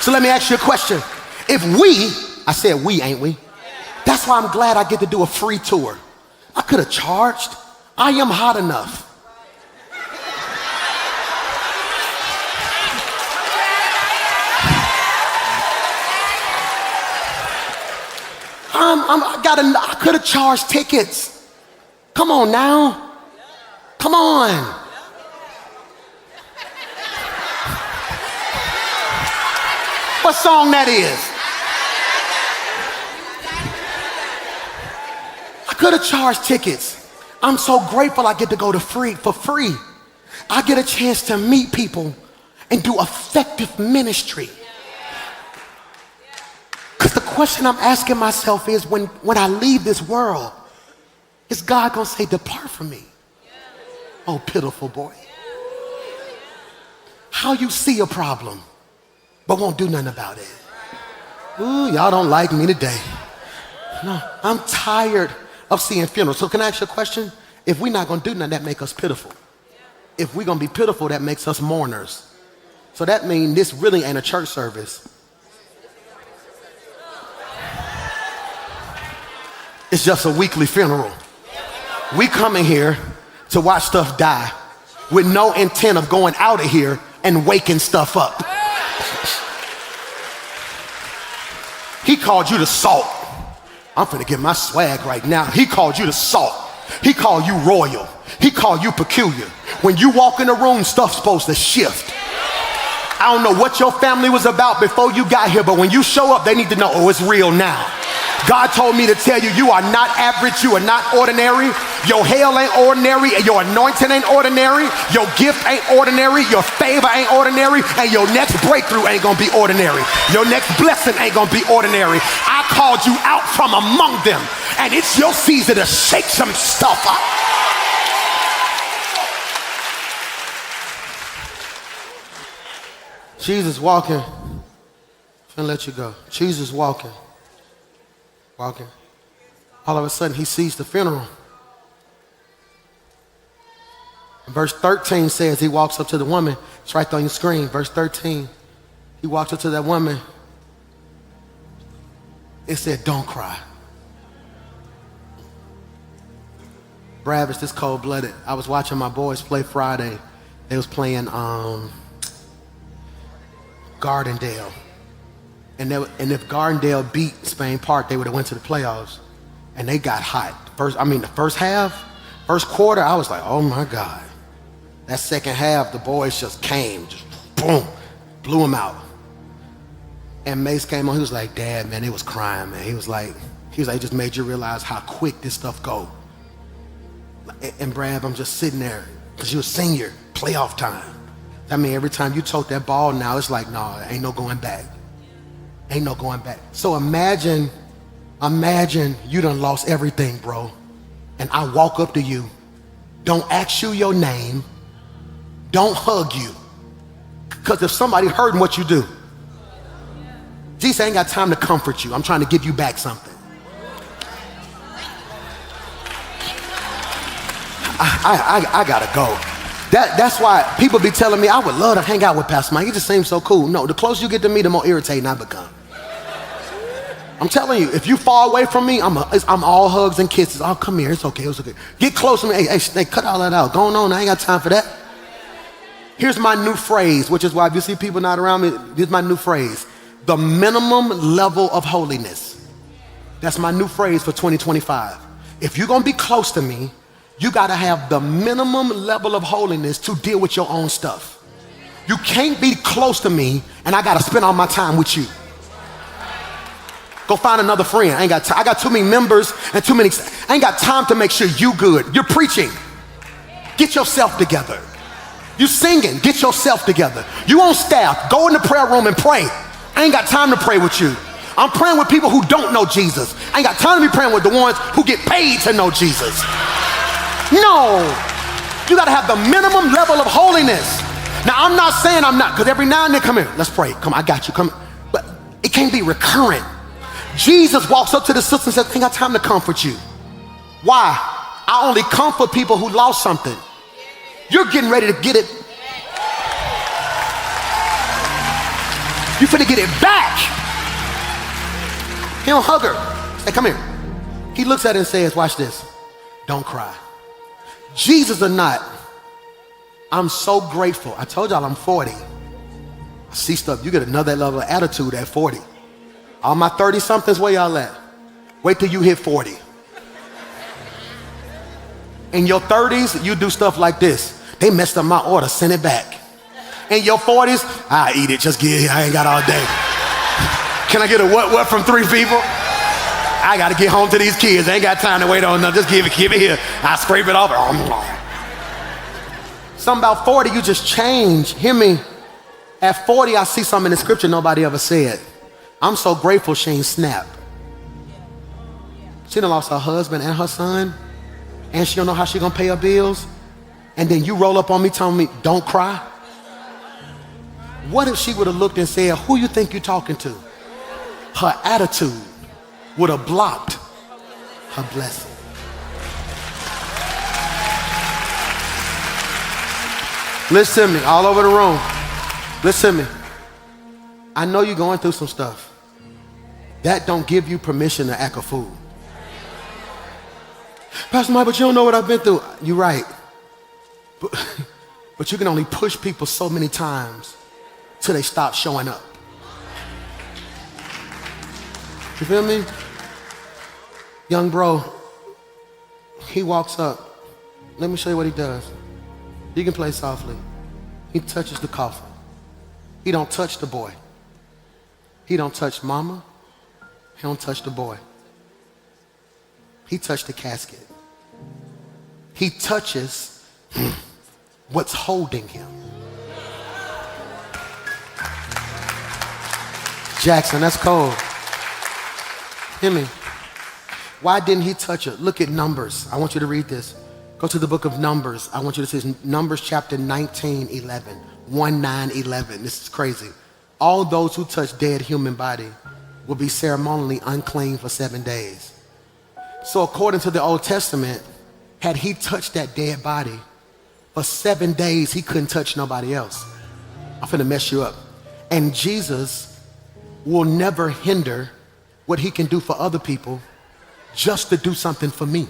[SPEAKER 1] So let me ask you a question. If we, I said we, ain't we? That's why I'm glad I get to do a free tour. I could have charged. I am hot enough. I could have charged tickets. Come on now. Come on. What song that is? I could have charged tickets. I'm so grateful I get to go for free. I get a chance to meet people and do effective ministry. Because the question I'm asking myself is, when I leave this world, is God gonna say, depart from me? Oh, pitiful boy. How you see a problem, but won't do nothing about it. Ooh, y'all don't like me today. No, I'm tired of seeing funerals. So can I ask you a question? If we're not gonna do nothing, that make us pitiful. If we're gonna be pitiful, that makes us mourners. So that means this really ain't a church service. It's just a weekly funeral. We come in here to watch stuff die with no intent of going out of here and waking stuff up. He called you the salt. I'm finna get my swag right now. He called you the salt. He called you royal. He called you peculiar. When you walk in the room, stuff's supposed to shift. I don't know what your family was about before you got here, but when you show up, they need to know, oh, it's real now. God told me to tell you, you are not average, you are not ordinary. Your hail ain't ordinary, and your anointing ain't ordinary. Your gift ain't ordinary, your favor ain't ordinary, and your next breakthrough ain't gonna be ordinary. Your next blessing ain't gonna be ordinary. I called you out from among them, and it's your season to shake some stuff up. Jesus walking, I'm gonna let you go. Jesus walking. All of a sudden, he sees the funeral. Verse 13 says he walks up to the woman. It's right there on your screen. Verse 13. He walks up to that woman. It said, don't cry. Bravis, this cold-blooded. I was watching my boys play Friday. They was playing Gardendale. And if Gardendale beat Spain Park, they would have went to the playoffs. And they got hot. The first half, first quarter, I was like, oh my God. That second half, the boys just came, just boom, blew them out. And Mace came on, he was like, Dad, man, they was crying, man. He was like, it just made you realize how quick this stuff go. And Brad, I'm just sitting there, because you're a senior, playoff time. I mean, every time you tote that ball now, it's like, no, ain't no going back. Ain't no going back. So imagine you done lost everything, bro. And I walk up to you, don't ask you your name, don't hug you. Because if somebody heard what you do, Jesus ain't got time to comfort you. I'm trying to give you back something. I gotta go. That's why people be telling me, I would love to hang out with Pastor Mike. He just seems so cool. No, the closer you get to me, the more irritating I become. I'm telling you, if you fall away from me, I'm all hugs and kisses. Oh, come here, it's okay, it's okay. Get close to me. Hey, cut all that out. Going on, I ain't got time for that. Here's my new phrase, which is why if you see people not around me, here's my new phrase. The minimum level of holiness. That's my new phrase for 2025. If you're gonna be close to me, you gotta have the minimum level of holiness to deal with your own stuff. You can't be close to me and I gotta spend all my time with you. Go find another friend. I ain't got time. I got too many members and too many. I ain't got time to make sure you good. You're preaching. Get yourself together. You singing. Get yourself together. You on staff. Go in the prayer room and pray. I ain't got time to pray with you. I'm praying with people who don't know Jesus. I ain't got time to be praying with the ones who get paid to know Jesus. No. You got to have the minimum level of holiness. Now, I'm not saying I'm not, because every now and then, come here, let's pray. Come, I got you. Come. But it can't be recurrent. Jesus walks up to the sister and says, I ain't got time to comfort you. Why? I only comfort people who lost something. You're getting ready to get it. You finna get it back. He don't hug her. Say, come here. He looks at her and says, watch this. Don't cry. Jesus or not, I'm so grateful. I told y'all I'm 40. I see stuff. You get another level of attitude at 40. All my 30-somethings, where y'all at? Wait till you hit 40. In your 30s, you do stuff like this. They messed up my order, send it back. In your 40s, I eat it, just get it, I ain't got all day. Can I get a what from 3 people? I gotta get home to these kids, I ain't got time to wait on them, just give it here. I scrape it off. Something about 40, you just change. Hear me. At 40, I see something in the scripture nobody ever said. I'm so grateful she ain't snapped. She done lost her husband and her son, and she don't know how she gonna pay her bills. And then you roll up on me telling me, don't cry. What if she would have looked and said, who you think you're talking to? Her attitude would have blocked her blessing. Listen to me, all over the room. Listen to me. I know you're going through some stuff. That don't give you permission to act a fool. Pastor Mike, but you don't know what I've been through. You're right. But you can only push people so many times till they stop showing up. You feel me? Young bro, he walks up. Let me show you what he does. You can play softly. He touches the coffin. He don't touch the boy. He don't touch mama. He don't touch the boy. He touched the casket. He touches what's holding him. Jackson, that's cold. Hear me. Why didn't he touch her? Look at Numbers. I want you to read this. Go to the book of Numbers. I want you to see Numbers chapter 19:11. 19:11. This is crazy. All those who touch dead human body will be ceremonially unclean for 7 days. So according to the Old Testament, had he touched that dead body, for 7 days he couldn't touch nobody else. I'm finna mess you up. And Jesus will never hinder what he can do for other people just to do something for me.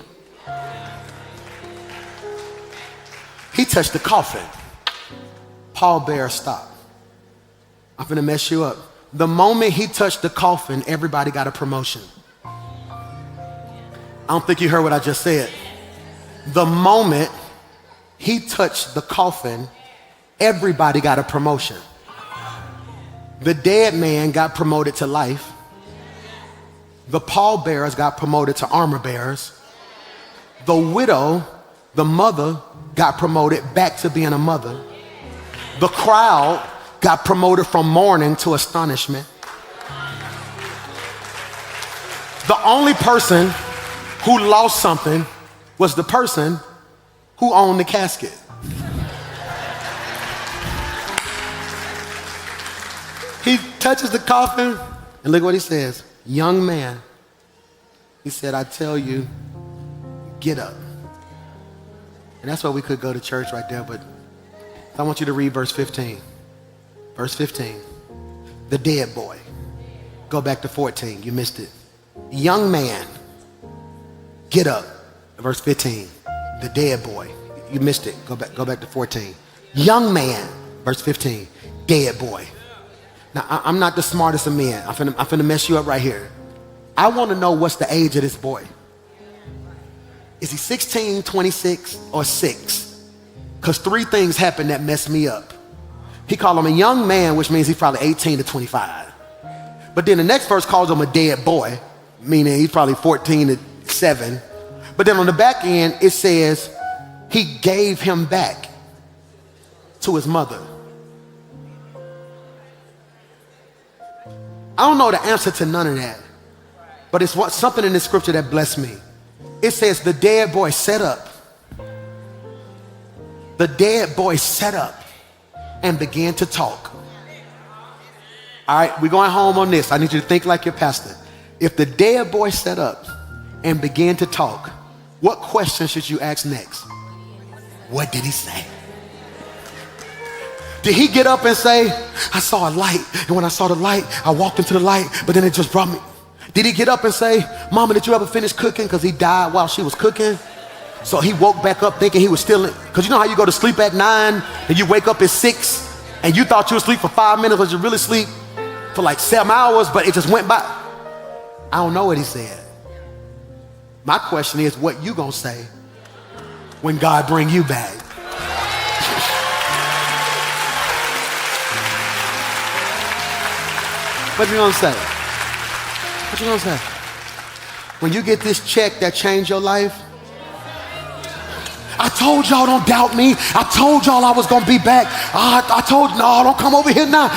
[SPEAKER 1] He touched the coffin. Pallbearer stopped. I'm finna mess you up. The moment he touched the coffin, everybody got a promotion. I don't think you heard what I just said. The moment he touched the coffin, everybody got a promotion. The dead man got promoted to life. The pallbearers got promoted to armor bearers. The widow, the mother, got promoted back to being a mother. The crowd got promoted from mourning to astonishment. The only person who lost something was the person who owned the casket. He touches the coffin, and look what he says. Young man, he said, I tell you, get up. And that's why we could go to church right there, but I want you to read verse 15. Verse 15, the dead boy. Go back to 14, you missed it. Young man, get up. Verse 15, the dead boy. You missed it. Go back to 14. Young man, verse 15, dead boy. Now, I'm not the smartest of men. I'm finna mess you up right here. I want to know what's the age of this boy. Is he 16, 26, or 6? Because 3 things happened that messed me up. He called him a young man, which means he's probably 18 to 25. But then the next verse calls him a dead boy, meaning he's probably 14 to 7. But then on the back end, it says he gave him back to his mother. I don't know the answer to none of that, but it's something in the scripture that blessed me. It says the dead boy sat up. The dead boy sat up and began to talk. All right, we're going home on this. I need you to think like your pastor. If the dead boy sat up and began to talk, what question should you ask next? What did he say? Did he get up and say, I saw a light, and when I saw the light, I walked into the light, but then it just brought me? Did he get up and say, Mama, did you ever finish cooking? Because he died while she was cooking. So he woke back up thinking he was still in, because you know how you go to sleep at 9 and you wake up at 6 and you thought you were asleep for 5 minutes, but you really sleep for like 7 hours, but it just went by. I don't know what he said. My question is, what you gonna say when God bring you back? What you gonna say? What you gonna say? When you get this check that changed your life? I told y'all don't doubt me. I told y'all I was gonna be back. I told you, no, don't come over here now.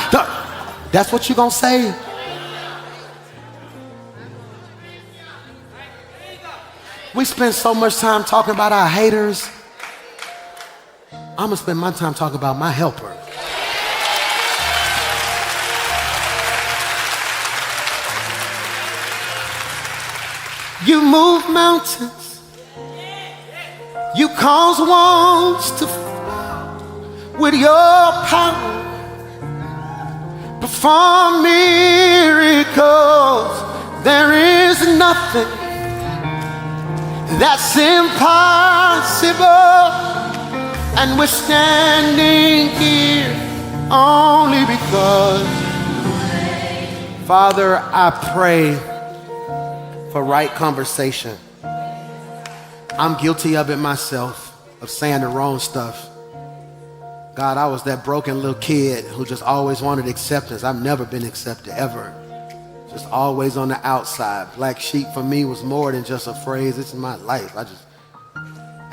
[SPEAKER 1] That's what you gonna say? We spend so much time talking about our haters. I'm gonna spend my time talking about my helper. You move mountains. You cause walls to fall with your power. Perform miracles. There is nothing that's impossible. And we're standing here only because, Father, I pray for right conversation. I'm guilty of it myself, of saying the wrong stuff. God, I was that broken little kid who just always wanted acceptance. I've never been accepted, ever. Just always on the outside. Black sheep for me was more than just a phrase. This is my life. As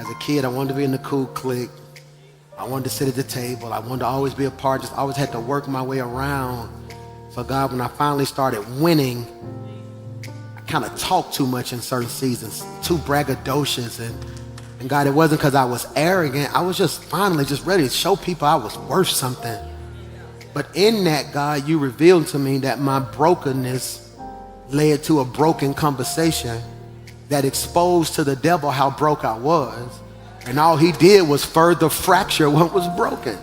[SPEAKER 1] a kid, I wanted to be in the cool clique. I wanted to sit at the table. I wanted to always be a part. Just always had to work my way around. So God, when I finally started winning, kind of talk too much in certain seasons, too braggadocious, and God, it wasn't because I was arrogant. I was just finally just ready to show people I was worth something. But in that, God, you revealed to me that my brokenness led to a broken conversation that exposed to the devil how broke I was, and all he did was further fracture what was broken.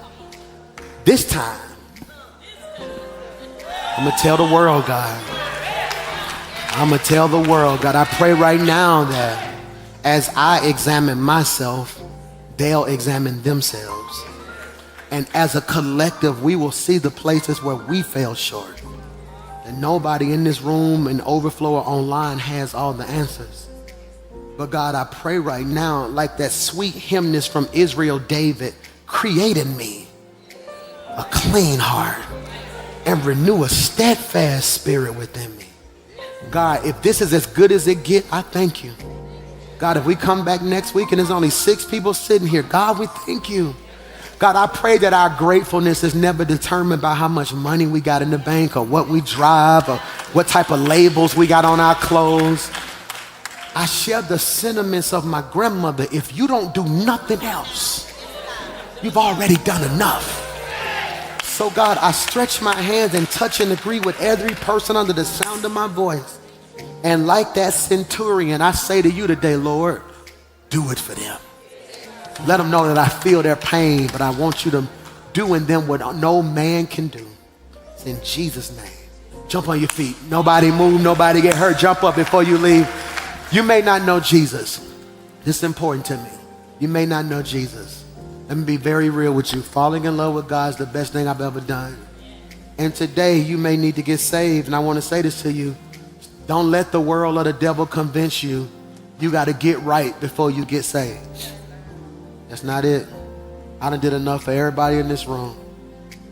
[SPEAKER 1] This time, I'm gonna tell the world, God. I'm gonna tell the world, God, I pray right now that as I examine myself, they'll examine themselves. And as a collective, we will see the places where we fell short. And nobody in this room and overflow or online has all the answers. But God, I pray right now, like that sweet hymnist from Israel, David, create in me a clean heart and renew a steadfast spirit within me. God, if this is as good as it gets, I thank you. God, if we come back next week and there's only 6 people sitting here, God, we thank you. God, I pray that our gratefulness is never determined by how much money we got in the bank or what we drive or what type of labels we got on our clothes. I share the sentiments of my grandmother. If you don't do nothing else, you've already done enough. So God, I stretch my hands and touch and agree with every person under the sound of my voice. And like that centurion, I say to you today, Lord, do it for them. Let them know that I feel their pain, but I want you to do in them what no man can do. It's in Jesus' name. Jump on your feet. Nobody move, nobody get hurt. Jump up before you leave. You may not know Jesus. This is important to me. You may not know Jesus. Let me be very real with you. Falling in love with God is the best thing I've ever done. And today you may need to get saved. And I want to say this to you. Don't let the world or the devil convince you you got to get right before you get saved. That's not it. I done did enough for everybody in this room.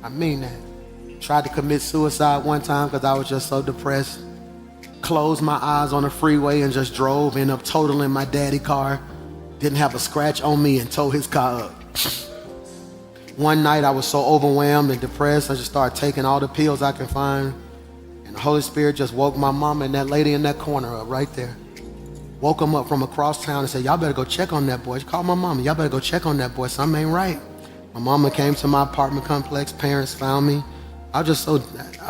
[SPEAKER 1] I mean that. Tried to commit suicide one time because I was just so depressed. Closed my eyes on the freeway and just drove. Ended up totaling my daddy's car. Didn't have a scratch on me and towed his car up. One night I was so overwhelmed and depressed, I just started taking all the pills I could find. And the Holy Spirit just woke my mama and that lady in that corner up right there. Woke them up from across town and said, y'all better go check on that boy. She called my mama, y'all better go check on that boy. Something ain't right. My mama came to my apartment complex. Parents found me. I was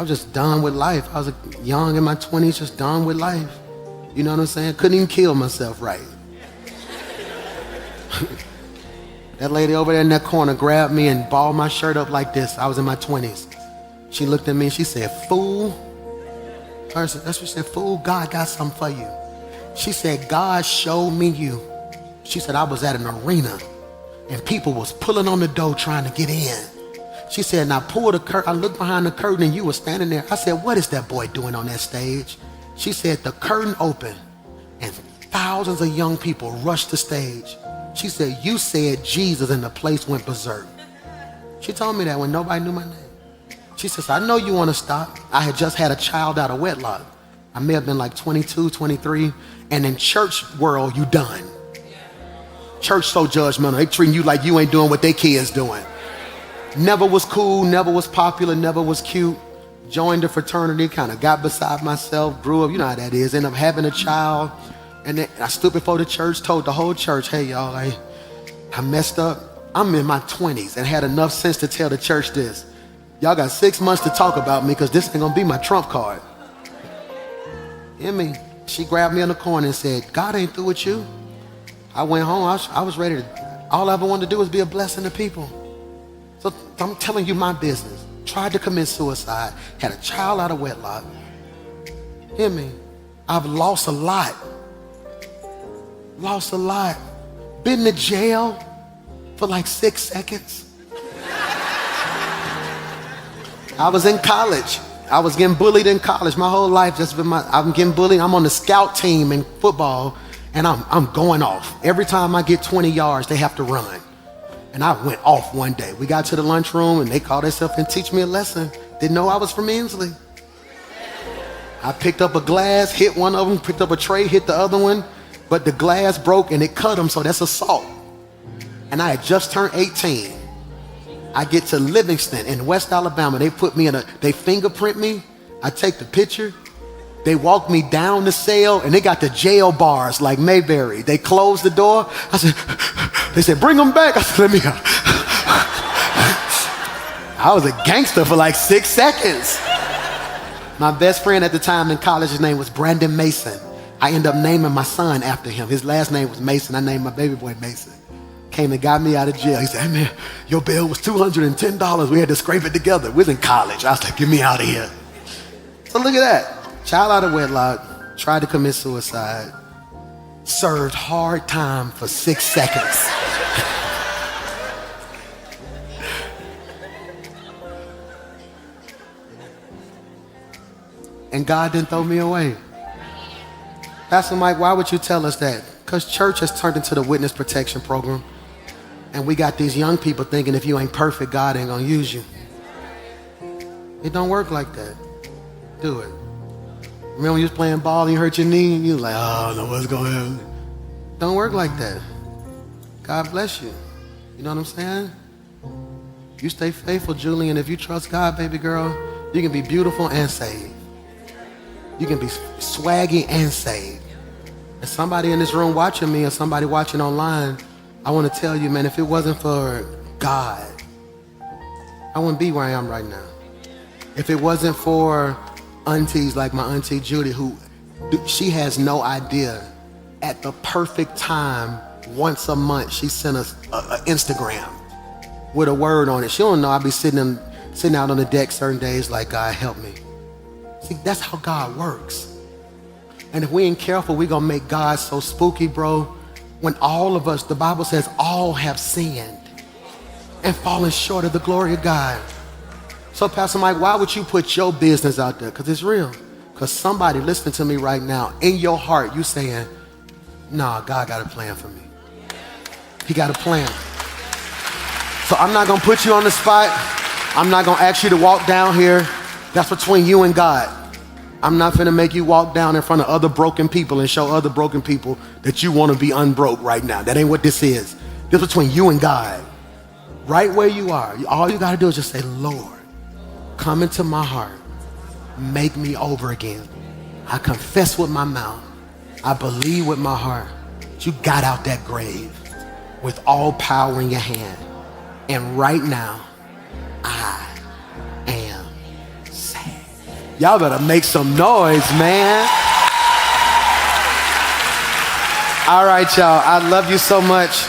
[SPEAKER 1] just done with life. I was young in my 20s, just done with life. You know what I'm saying? Couldn't even kill myself right. That lady over there in that corner grabbed me and balled my shirt up like this. I was in my 20s. She looked at me and she said, fool. That's what she said, fool, God got something for you. She said, God showed me you. She said, I was at an arena and people was pulling on the door trying to get in. She said, and I pulled the curtain, I looked behind the curtain and you were standing there. I said, what is that boy doing on that stage? She said, the curtain opened and thousands of young people rushed the stage. She said, you said Jesus and the place went berserk. She told me that when nobody knew my name. She says, I know you want to stop. I had just had a child out of wedlock. I may have been like 22, 23. And in church world, you done. Church so judgmental. They treating you like you ain't doing what they kids doing. Never was cool, never was popular, never was cute. Joined the fraternity, kind of got beside myself, grew up, you know how that is. Ended up having a child. And then I stood before the church, told the whole church, hey y'all, I messed up. I'm in my 20s and had enough sense to tell the church this. Y'all got 6 months to talk about me because this ain't gonna be my trump card. Hear me? She grabbed me in the corner and said, God ain't through with you. I went home, I was ready to, all I ever wanted to do was be a blessing to people. So I'm telling you my business. Tried to commit suicide, had a child out of wedlock. Hear me? I've lost a lot. Lost a lot. Been to jail for like 6 seconds. I was in college. I was getting bullied in college. My whole life just been I'm getting bullied. I'm on the scout team in football and I'm going off. Every time I get 20 yards, they have to run. And I went off one day. We got to the lunchroom and they called themselves and teach me a lesson. Didn't know I was from Inslee. I picked up a glass, hit one of them, picked up a tray, hit the other one. But the glass broke and it cut him, so that's assault. And I had just turned 18. I get to Livingston in West Alabama. They put me they fingerprint me. I take the picture. They walk me down the cell and they got the jail bars like Mayberry. They closed the door. They said, bring them back. I said, let me go. I was a gangster for like 6 seconds. My best friend at the time in college, his name was Brandon Mason. I ended up naming my son after him. His last name was Mason. I named my baby boy Mason. Came and got me out of jail. He said, hey man, your bail was $210. We had to scrape it together. We was in college. I was like, get me out of here. So look at that. Child out of wedlock, tried to commit suicide, served hard time for 6 seconds. And God didn't throw me away. Pastor Mike, why would you tell us that? Because church has turned into the witness protection program. And we got these young people thinking if you ain't perfect, God ain't gonna use you. It don't work like that. Do it. Remember when you was playing ball and you hurt your knee and you was like, oh, no, what's going on? Don't work like that. God bless you. You know what I'm saying? You stay faithful, Julian. If you trust God, baby girl, you can be beautiful and saved. You can be swaggy and saved. If somebody in this room watching me or somebody watching online, I want to tell you, man, if it wasn't for God, I wouldn't be where I am right now. If it wasn't for aunties like my auntie Judy, who she has no idea, at the perfect time, once a month, she sent us an Instagram with a word on it. She don't know I be sitting out on the deck certain days like, God help me. See, that's how God works. And if we ain't careful, we're gonna make God so spooky, bro. When all of us, the Bible says, all have sinned and fallen short of the glory of God. So Pastor Mike, why would you put your business out there? Because it's real. Because somebody listening to me right now, in your heart, you saying, nah, God got a plan for me. He got a plan. So I'm not gonna put you on the spot. I'm not gonna ask you to walk down here. That's between you and God. I'm not gonna make you walk down in front of other broken people and show other broken people that you wanna be unbroke right now. That ain't what this is. This is between you and God. Right where you are. All you gotta do is just say, Lord, come into my heart. Make me over again. I confess with my mouth. I believe with my heart that you got out that grave with all power in your hand. And right now, I am saved. Y'all better make some noise, man. All right, y'all. I love you so much.